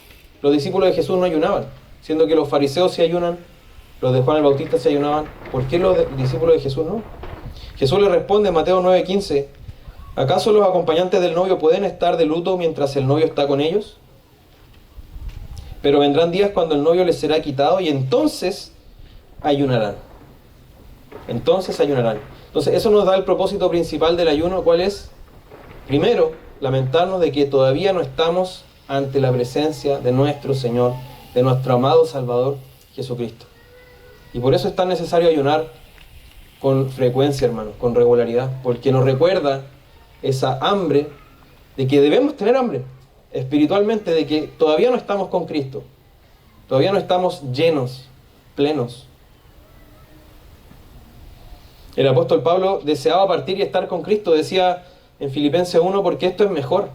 los discípulos de Jesús no ayunaban? Siendo que los fariseos sí ayunan, los de Juan el Bautista sí ayunaban. ¿Por qué los discípulos de Jesús no? Jesús le responde en Mateo 9:15, ¿acaso los acompañantes del novio pueden estar de luto mientras el novio está con ellos? Pero vendrán días cuando el novio les será quitado y entonces ayunarán. Entonces ayunarán. Entonces eso nos da el propósito principal del ayuno. ¿Cuál es? Primero, lamentarnos de que todavía no estamos ante la presencia de nuestro Señor, de nuestro amado Salvador Jesucristo. Y por eso es tan necesario ayunar con frecuencia, hermanos, con regularidad, porque nos recuerda esa hambre de que debemos tener hambre espiritualmente, de que todavía no estamos con Cristo, todavía no estamos llenos, plenos. El apóstol Pablo deseaba partir y estar con Cristo, decía en Filipenses 1, porque esto es mejor.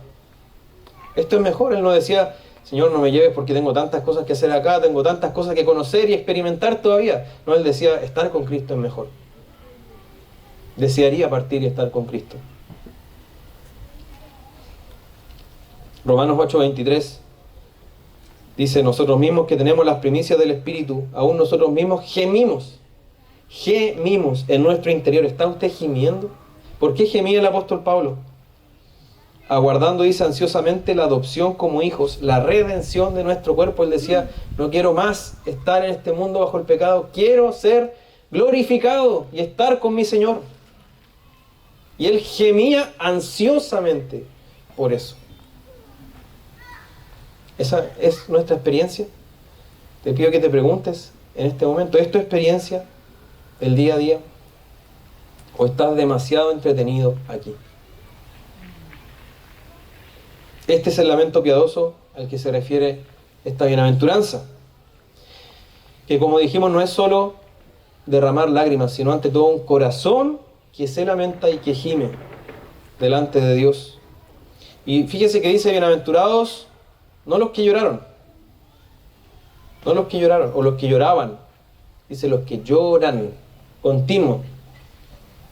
Esto es mejor. Él no decía, Señor, no me lleves porque tengo tantas cosas que hacer acá, tengo tantas cosas que conocer y experimentar todavía. No, él decía, estar con Cristo es mejor. Desearía partir y estar con Cristo. Romanos 8:23 dice, nosotros mismos que tenemos las primicias del Espíritu, aún nosotros mismos gemimos en nuestro interior. ¿Está usted gimiendo? ¿Por qué gemía el apóstol Pablo? Aguardando, dice, ansiosamente la adopción como hijos, la redención de nuestro cuerpo. Él decía, no quiero más estar en este mundo bajo el pecado, quiero ser glorificado y estar con mi Señor. Y él gemía ansiosamente por eso. ¿Esa es nuestra experiencia? Te pido que te preguntes en este momento, ¿es tu experiencia el día a día? ¿O estás demasiado entretenido aquí? Este es el lamento piadoso al que se refiere esta bienaventuranza, que como dijimos no es solo derramar lágrimas, sino ante todo un corazón que se lamenta y que gime delante de Dios. Y fíjese que dice, bienaventurados, no los que lloraron, no los que lloraron, o los que lloraban, dice los que lloran, continuo.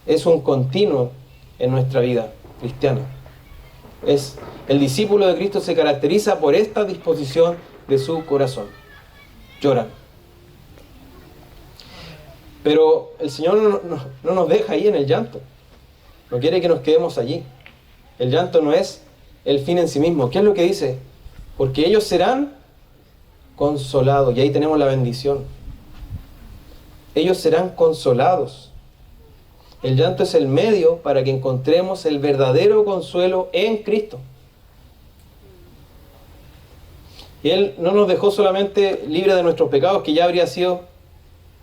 Es un continuo en nuestra vida cristiana. El discípulo de Cristo se caracteriza por esta disposición de su corazón. Lloran. Pero el Señor no nos deja ahí en el llanto. No quiere que nos quedemos allí. El llanto no es el fin en sí mismo. ¿Qué es lo que dice? Porque ellos serán consolados. Y ahí tenemos la bendición. Ellos serán consolados. El llanto es el medio para que encontremos el verdadero consuelo en Cristo. Y Él no nos dejó solamente libres de nuestros pecados, que ya habría sido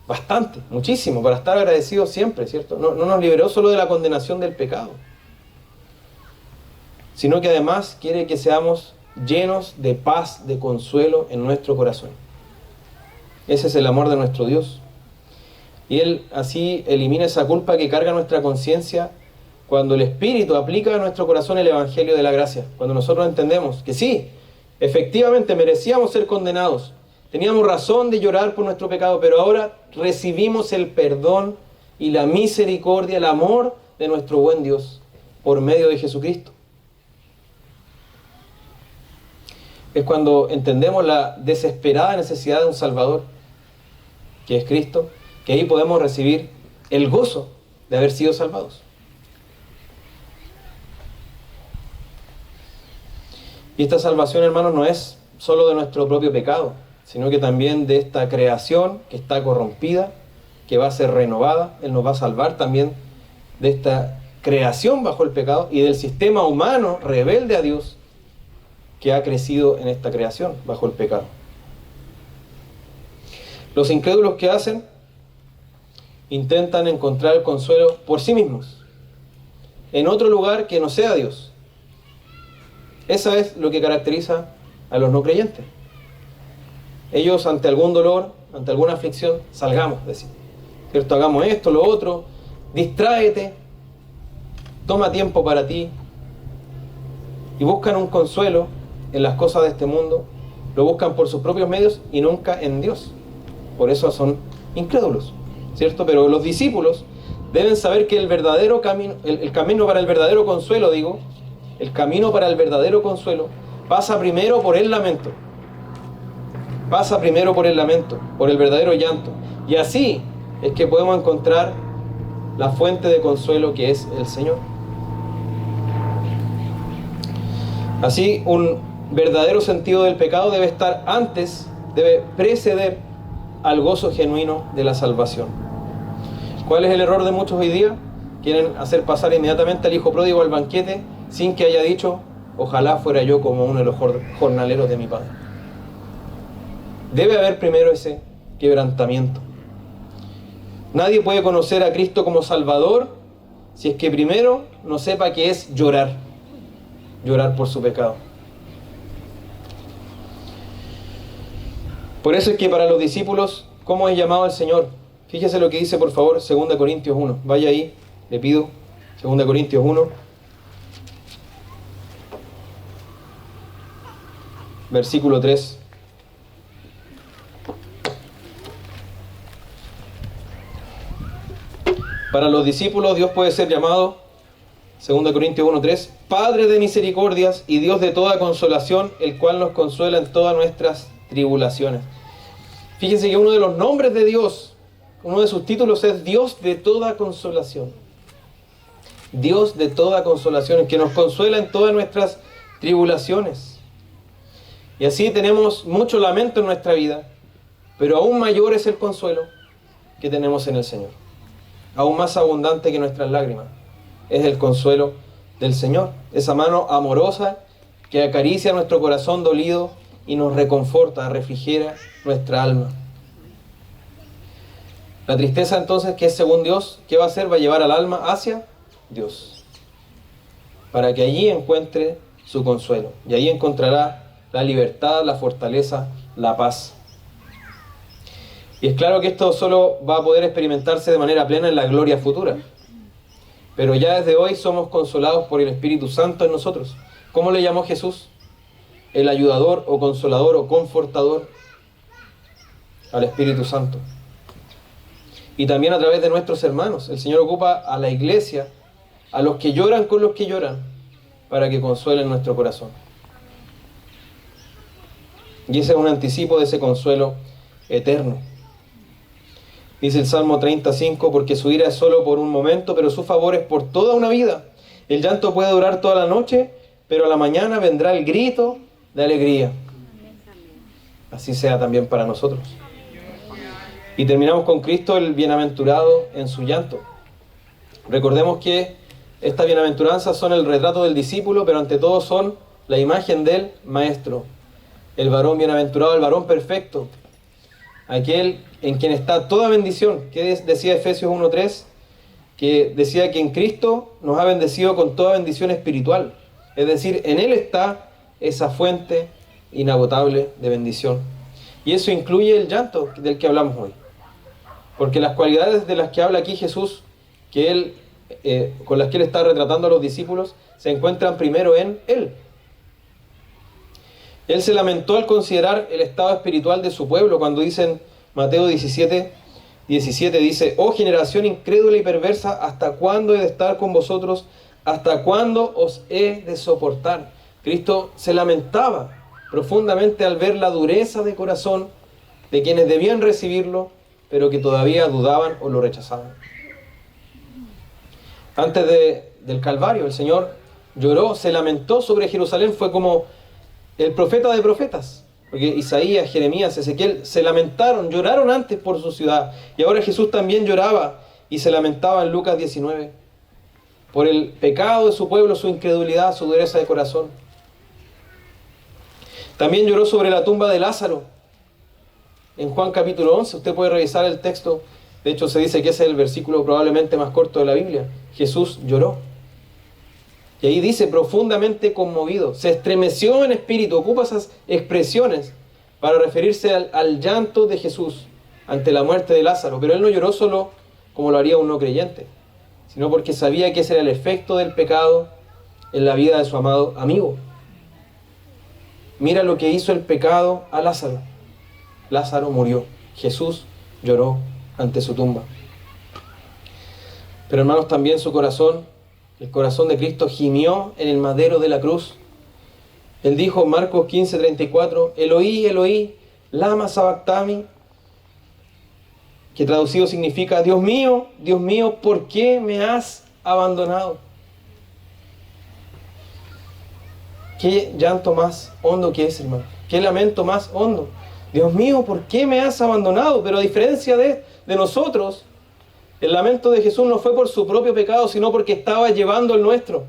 bastante, muchísimo, para estar agradecidos siempre, ¿cierto? No nos liberó solo de la condenación del pecado, sino que además quiere que seamos llenos de paz, de consuelo en nuestro corazón. Ese es el amor de nuestro Dios. Y Él así elimina esa culpa que carga nuestra conciencia cuando el Espíritu aplica a nuestro corazón el Evangelio de la gracia. Cuando nosotros entendemos que sí, efectivamente merecíamos ser condenados, teníamos razón de llorar por nuestro pecado, pero ahora recibimos el perdón y la misericordia, el amor de nuestro buen Dios por medio de Jesucristo. Es cuando entendemos la desesperada necesidad de un Salvador, que es Cristo, que ahí podemos recibir el gozo de haber sido salvados. Y esta salvación, hermanos, no es solo de nuestro propio pecado, sino que también de esta creación que está corrompida, que va a ser renovada. Él nos va a salvar también de esta creación bajo el pecado y del sistema humano rebelde a Dios que ha crecido en esta creación bajo el pecado. Los incrédulos, ¿qué hacen? Intentan encontrar el consuelo por sí mismos, en otro lugar que no sea Dios. Eso es lo que caracteriza a los no creyentes. Ellos ante algún dolor, ante alguna aflicción, salgamos, decir, ¿cierto? Hagamos esto, lo otro, distráete, toma tiempo para ti, y buscan un consuelo en las cosas de este mundo, lo buscan por sus propios medios y nunca en Dios. Por eso son incrédulos, ¿cierto? Pero los discípulos deben saber que el verdadero camino, el camino para el verdadero consuelo, el camino para el verdadero consuelo pasa primero por el lamento. Pasa primero por el lamento, por el verdadero llanto. Y así es que podemos encontrar la fuente de consuelo que es el Señor. Así, un verdadero sentido del pecado debe estar antes, debe preceder al gozo genuino de la salvación. ¿Cuál es el error de muchos hoy día? Quieren hacer pasar inmediatamente al hijo pródigo al banquete sin que haya dicho, ojalá fuera yo como uno de los jornaleros de mi padre. Debe haber primero ese quebrantamiento. Nadie puede conocer a Cristo como Salvador si es que primero no sepa qué es llorar por su pecado. Por eso es que para los discípulos, ¿cómo es llamado el Señor? Fíjese lo que dice, por favor, 2 Corintios 1. Vaya ahí, le pido. 2 Corintios 1. Versículo 3. Para los discípulos Dios puede ser llamado, 2 Corintios 1:3, Padre de misericordias y Dios de toda consolación, el cual nos consuela en todas nuestras tribulaciones. Fíjense que uno de los nombres de Dios, uno de sus títulos es Dios de toda consolación. Dios de toda consolación, que nos consuela en todas nuestras tribulaciones. Y así tenemos mucho lamento en nuestra vida, pero aún mayor es el consuelo que tenemos en el Señor. Aún más abundante que nuestras lágrimas es el consuelo del Señor. Esa mano amorosa que acaricia nuestro corazón dolido y nos reconforta, refrigera nuestra alma. La tristeza entonces, que es según Dios, ¿qué va a hacer? Va a llevar al alma hacia Dios, para que allí encuentre su consuelo. Y allí encontrará la libertad, la fortaleza, la paz. Y es claro que esto solo va a poder experimentarse de manera plena en la gloria futura. Pero ya desde hoy somos consolados por el Espíritu Santo en nosotros. ¿Cómo le llamó Jesús? El ayudador o consolador o confortador al Espíritu Santo. Y también a través de nuestros hermanos. El Señor ocupa a la iglesia, a los que lloran con los que lloran, para que consuelen nuestro corazón. Y ese es un anticipo de ese consuelo eterno. Dice el Salmo 35, porque su ira es solo por un momento, pero su favor es por toda una vida. El llanto puede durar toda la noche, pero a la mañana vendrá el grito de alegría. Así sea también para nosotros. Y terminamos con Cristo, el bienaventurado en su llanto. Recordemos que estas bienaventuranzas son el retrato del discípulo, pero ante todo son la imagen del Maestro. El varón bienaventurado, el varón perfecto. Aquel en quien está toda bendición. ¿Qué decía Efesios 1:3? Que decía que en Cristo nos ha bendecido con toda bendición espiritual. Es decir, en Él está esa fuente inagotable de bendición. Y eso incluye el llanto del que hablamos hoy. Porque las cualidades de las que habla aquí Jesús, con las que Él está retratando a los discípulos, se encuentran primero en Él. Él se lamentó al considerar el estado espiritual de su pueblo, cuando dice en Mateo 17, dice, oh generación incrédula y perversa, ¿hasta cuándo he de estar con vosotros? ¿Hasta cuándo os he de soportar? Cristo se lamentaba profundamente al ver la dureza de corazón de quienes debían recibirlo, pero que todavía dudaban o lo rechazaban. Antes del Calvario, el Señor lloró, se lamentó sobre Jerusalén, fue como el profeta de profetas, porque Isaías, Jeremías, Ezequiel se lamentaron, lloraron antes por su ciudad, y ahora Jesús también lloraba y se lamentaba en Lucas 19 por el pecado de su pueblo, su incredulidad, su dureza de corazón. También lloró sobre la tumba de Lázaro en Juan capítulo 11. Usted puede revisar el texto, de hecho se dice que ese es el versículo probablemente más corto de la Biblia. Jesús lloró. Y ahí dice, profundamente conmovido, se estremeció en espíritu, ocupa esas expresiones para referirse al llanto de Jesús ante la muerte de Lázaro. Pero él no lloró solo como lo haría un no creyente, sino porque sabía que ese era el efecto del pecado en la vida de su amado amigo. Mira lo que hizo el pecado a Lázaro. Lázaro murió. Jesús lloró ante su tumba. Pero hermanos, también su corazón, el corazón de Cristo, gimió en el madero de la cruz. Él dijo en Marcos 15:34, Eloí, Eloí, lama sabactami, que traducido significa, Dios mío, ¿por qué me has abandonado? Qué llanto más hondo que es, hermano. Qué lamento más hondo. Dios mío, ¿por qué me has abandonado? Pero a diferencia de nosotros, el lamento de Jesús no fue por su propio pecado, sino porque estaba llevando el nuestro.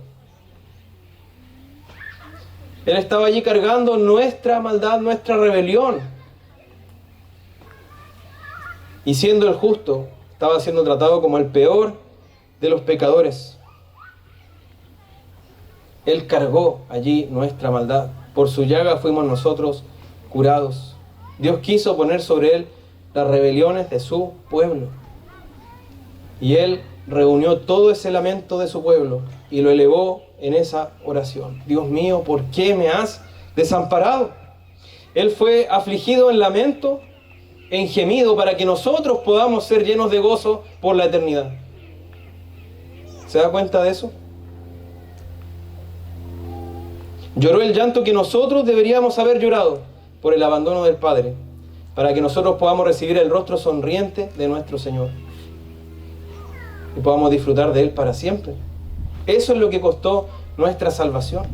Él estaba allí cargando nuestra maldad, nuestra rebelión. Y siendo el justo, estaba siendo tratado como el peor de los pecadores. Él cargó allí nuestra maldad. Por su llaga fuimos nosotros curados. Dios quiso poner sobre él las rebeliones de su pueblo. Y él reunió todo ese lamento de su pueblo y lo elevó en esa oración. Dios mío, ¿por qué me has desamparado? Él fue afligido en lamento, en gemido, para que nosotros podamos ser llenos de gozo por la eternidad. ¿Se da cuenta de eso? Lloró el llanto que nosotros deberíamos haber llorado por el abandono del Padre, para que nosotros podamos recibir el rostro sonriente de nuestro Señor y podamos disfrutar de Él para siempre. Eso es lo que costó nuestra salvación.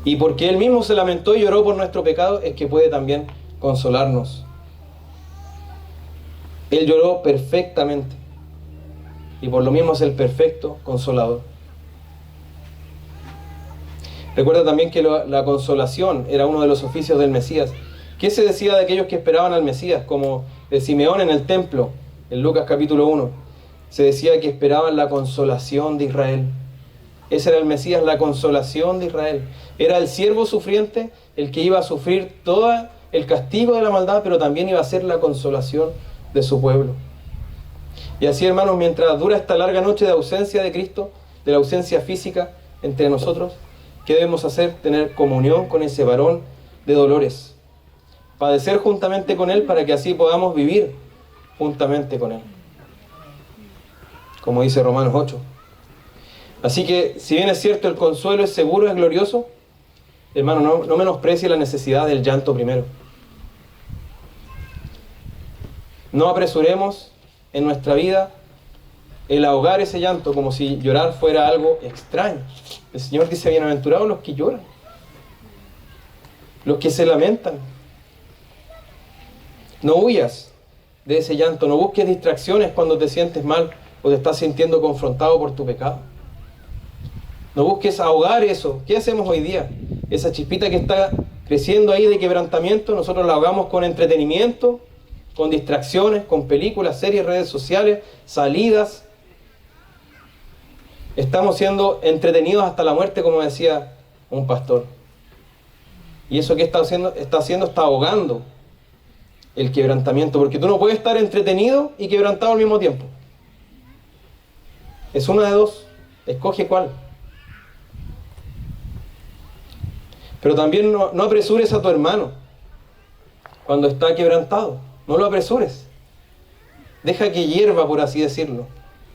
Y porque Él mismo se lamentó y lloró por nuestro pecado, es que puede también consolarnos. Él lloró perfectamente y por lo mismo es el perfecto consolador. Recuerda también que la consolación era uno de los oficios del Mesías. ¿Qué se decía de aquellos que esperaban al Mesías? Como de Simeón en el templo, en Lucas capítulo 1. Se decía que esperaban la consolación de Israel. Ese era el Mesías, la consolación de Israel. Era el siervo sufriente, el que iba a sufrir todo el castigo de la maldad, pero también iba a ser la consolación de su pueblo. Y así, hermanos, mientras dura esta larga noche de ausencia de Cristo, de la ausencia física entre nosotros, ¿qué debemos hacer? Tener comunión con ese varón de dolores. Padecer juntamente con Él para que así podamos vivir juntamente con Él. Como dice Romanos 8. Así que, si bien es cierto, el consuelo es seguro, es glorioso, hermano, no menosprecie la necesidad del llanto primero. No apresuremos en nuestra vida el ahogar ese llanto como si llorar fuera algo extraño. El Señor dice, bienaventurados los que lloran, los que se lamentan. No huyas de ese llanto, no busques distracciones cuando te sientes mal o te estás sintiendo confrontado por tu pecado. No busques ahogar eso. ¿Qué hacemos hoy día? Esa chispita que está creciendo ahí de quebrantamiento, nosotros la ahogamos con entretenimiento, con distracciones, con películas, series, redes sociales, salidas. Estamos siendo entretenidos hasta la muerte, como decía un pastor. ¿Y eso qué está haciendo? Está ahogando el quebrantamiento, porque tú no puedes estar entretenido y quebrantado al mismo tiempo. Es una de dos. Escoge cuál. Pero también no apresures a tu hermano cuando está quebrantado. No lo apresures. Deja que hierva, por así decirlo,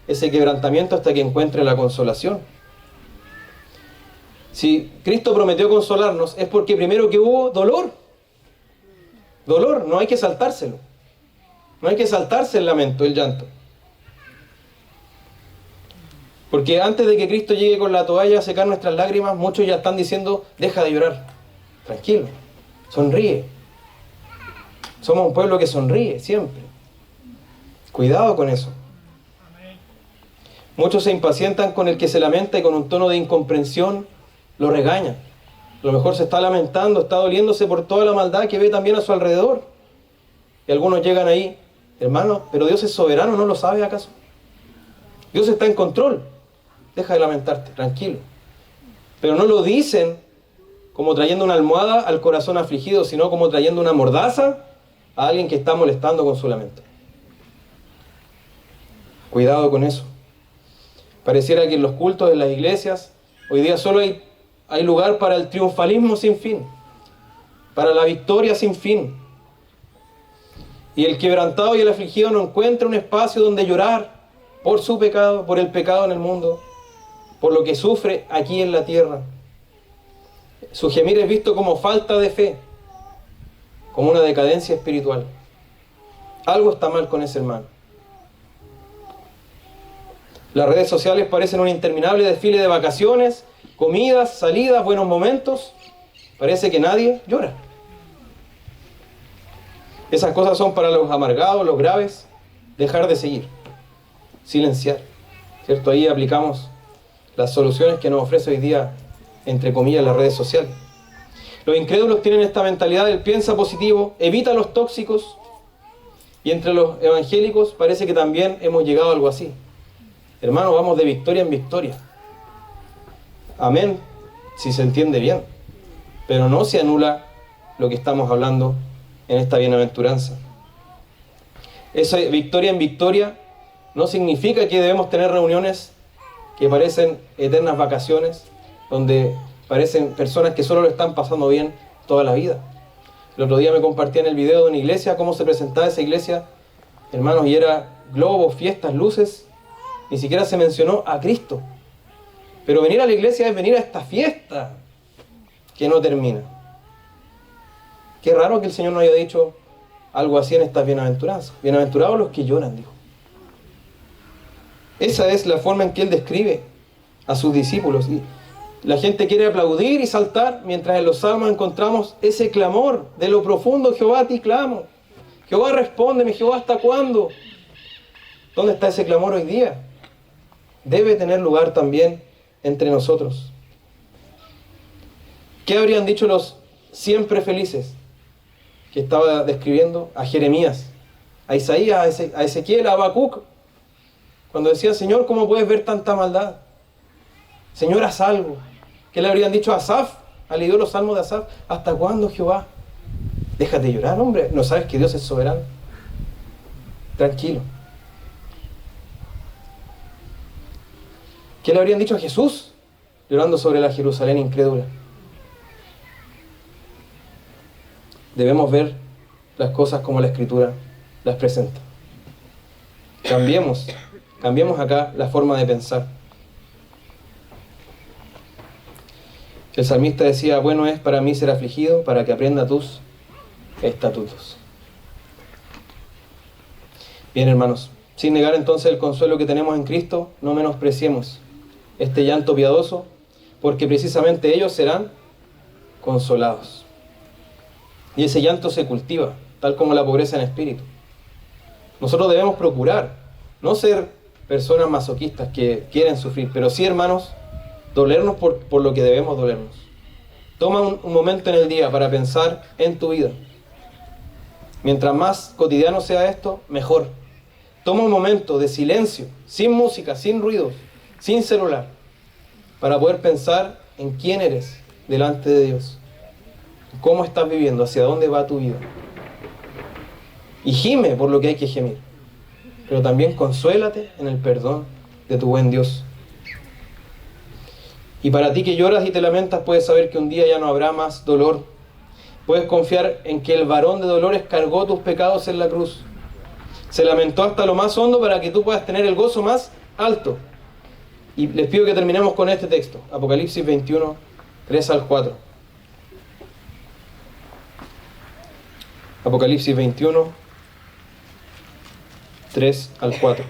ese quebrantamiento hasta que encuentre la consolación. Si Cristo prometió consolarnos, es porque primero que hubo dolor. Dolor, no hay que saltárselo. No hay que saltarse el lamento, el llanto. Porque antes de que Cristo llegue con la toalla a secar nuestras lágrimas, muchos ya están diciendo, deja de llorar. Tranquilo, sonríe. Somos un pueblo que sonríe siempre. Cuidado con eso. Muchos se impacientan con el que se lamenta y con un tono de incomprensión lo regañan. A lo mejor se está lamentando, está doliéndose por toda la maldad que ve también a su alrededor. Y algunos llegan ahí, hermano, pero Dios es soberano, ¿no lo sabe acaso? Dios está en control. Deja de lamentarte, tranquilo. Pero no lo dicen como trayendo una almohada al corazón afligido, sino como trayendo una mordaza a alguien que está molestando con su lamento. Cuidado con eso. Pareciera que en los cultos de las iglesias hoy día solo hay lugar para el triunfalismo sin fin, para la victoria sin fin. Y el quebrantado y el afligido no encuentra un espacio donde llorar por su pecado, por el pecado en el mundo, por lo que sufre aquí en la tierra. Su gemir es visto como falta de fe, como una decadencia espiritual. Algo está mal con ese hermano. Las redes sociales parecen un interminable desfile de vacaciones, comidas, salidas, buenos momentos. Parece que nadie llora. Esas cosas son para los amargados, los graves. Dejar de seguir. Silenciar. ¿Cierto? Ahí aplicamos las soluciones que nos ofrece hoy día, entre comillas, las redes sociales. Los incrédulos tienen esta mentalidad del piensa positivo, evita a los tóxicos Y entre los evangélicos parece que también hemos llegado a algo así. Hermanos, vamos de victoria en victoria. Amén, si se entiende bien. Pero no se anula lo que estamos hablando en esta bienaventuranza. Esa victoria en victoria no significa que debemos tener reuniones que parecen eternas vacaciones, donde parecen personas que solo lo están pasando bien toda la vida. El otro día me compartían el video de una iglesia, cómo se presentaba esa iglesia, hermanos, y era globos, fiestas, luces, ni siquiera se mencionó a Cristo. Pero venir a la iglesia es venir a esta fiesta que no termina. Qué raro que el Señor no haya dicho algo así en estas bienaventuranzas. Bienaventurados los que lloran, dijo. Esa es la forma en que Él describe a sus discípulos. Y la gente quiere aplaudir y saltar, mientras en los salmos encontramos ese clamor de lo profundo: Jehová, a ti clamo. Jehová, respóndeme. Jehová, ¿hasta cuándo? ¿Dónde está ese clamor hoy día? Debe tener lugar también entre nosotros. ¿Qué habrían dicho los siempre felices que estaba describiendo? A Jeremías, a Isaías, a Ezequiel, a Habacuc, cuando decía: Señor, ¿cómo puedes ver tanta maldad? Señor, haz algo. ¿Qué le habrían dicho a Asaf? ¿Ha leído los salmos de Asaf? ¿Hasta cuándo, Jehová? Déjate llorar, hombre. ¿No sabes que Dios es soberano? Tranquilo. ¿Qué le habrían dicho a Jesús? Llorando sobre la Jerusalén incrédula. Debemos ver las cosas como la Escritura las presenta. Cambiemos acá la forma de pensar. El salmista decía: bueno es para mí ser afligido, para que aprenda tus estatutos. Bien, hermanos, sin negar entonces el consuelo que tenemos en Cristo, no menospreciemos este llanto piadoso, porque precisamente ellos serán consolados. Y ese llanto se cultiva, tal como la pobreza en espíritu. Nosotros debemos procurar no ser personas masoquistas que quieren sufrir, pero sí, hermanos, dolernos por lo que debemos dolernos. Toma un momento en el día para pensar en tu vida. Mientras más cotidiano sea esto, mejor. Toma un momento de silencio, sin música, sin ruidos, sin celular, para poder pensar en quién eres delante de Dios. ¿Cómo estás viviendo? ¿Hacia dónde va tu vida? Y gime por lo que hay que gemir. Pero también consuélate en el perdón de tu buen Dios. Y para ti que lloras y te lamentas, puedes saber que un día ya no habrá más dolor. Puedes confiar en que el varón de dolores cargó tus pecados en la cruz. Se lamentó hasta lo más hondo para que tú puedas tener el gozo más alto. Y les pido que terminemos con este texto. Apocalipsis 21, 3 al 4. Apocalipsis 21, 3 al 4.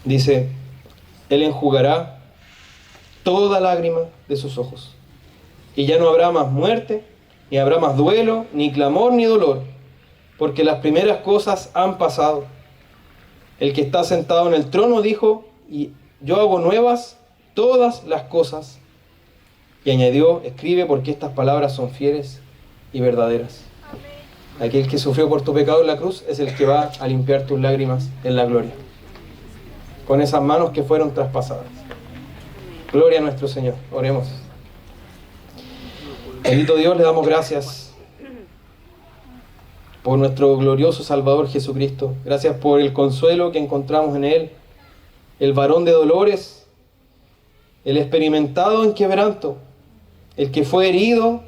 Dice: Él enjugará toda lágrima de sus ojos, y ya no habrá más muerte, ni habrá más duelo, ni clamor, ni dolor, porque las primeras cosas han pasado. El que está sentado en el trono dijo: y yo hago nuevas todas las cosas. Y añadió: escribe, porque estas palabras son fieles y verdaderas. Amén. Aquel que sufrió por tu pecado en la cruz es el que va a limpiar tus lágrimas en la gloria, con esas manos que fueron traspasadas. Gloria a nuestro Señor. Oremos. Bendito Dios, le damos gracias por nuestro glorioso Salvador Jesucristo. Gracias por el consuelo que encontramos en Él, el varón de dolores, el experimentado en quebranto, el que fue herido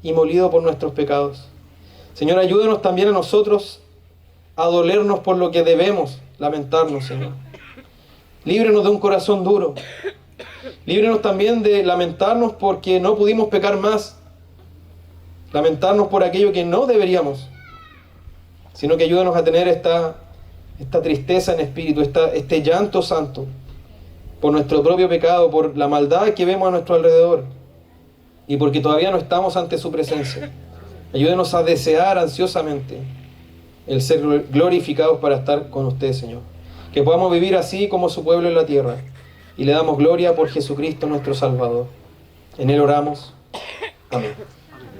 y molido por nuestros pecados. Señor, ayúdanos también a nosotros a dolernos por lo que debemos lamentarnos, Señor. Líbrenos de un corazón duro. Líbrenos también de lamentarnos porque no pudimos pecar más. Lamentarnos por aquello que no deberíamos. Sino que ayúdanos a tener esta tristeza en espíritu, este llanto santo por nuestro propio pecado, por la maldad que vemos a nuestro alrededor y porque todavía no estamos ante su presencia. Ayúdenos a desear ansiosamente el ser glorificados para estar con usted, Señor. Que podamos vivir así como su pueblo en la tierra. Y le damos gloria por Jesucristo nuestro Salvador. En Él oramos.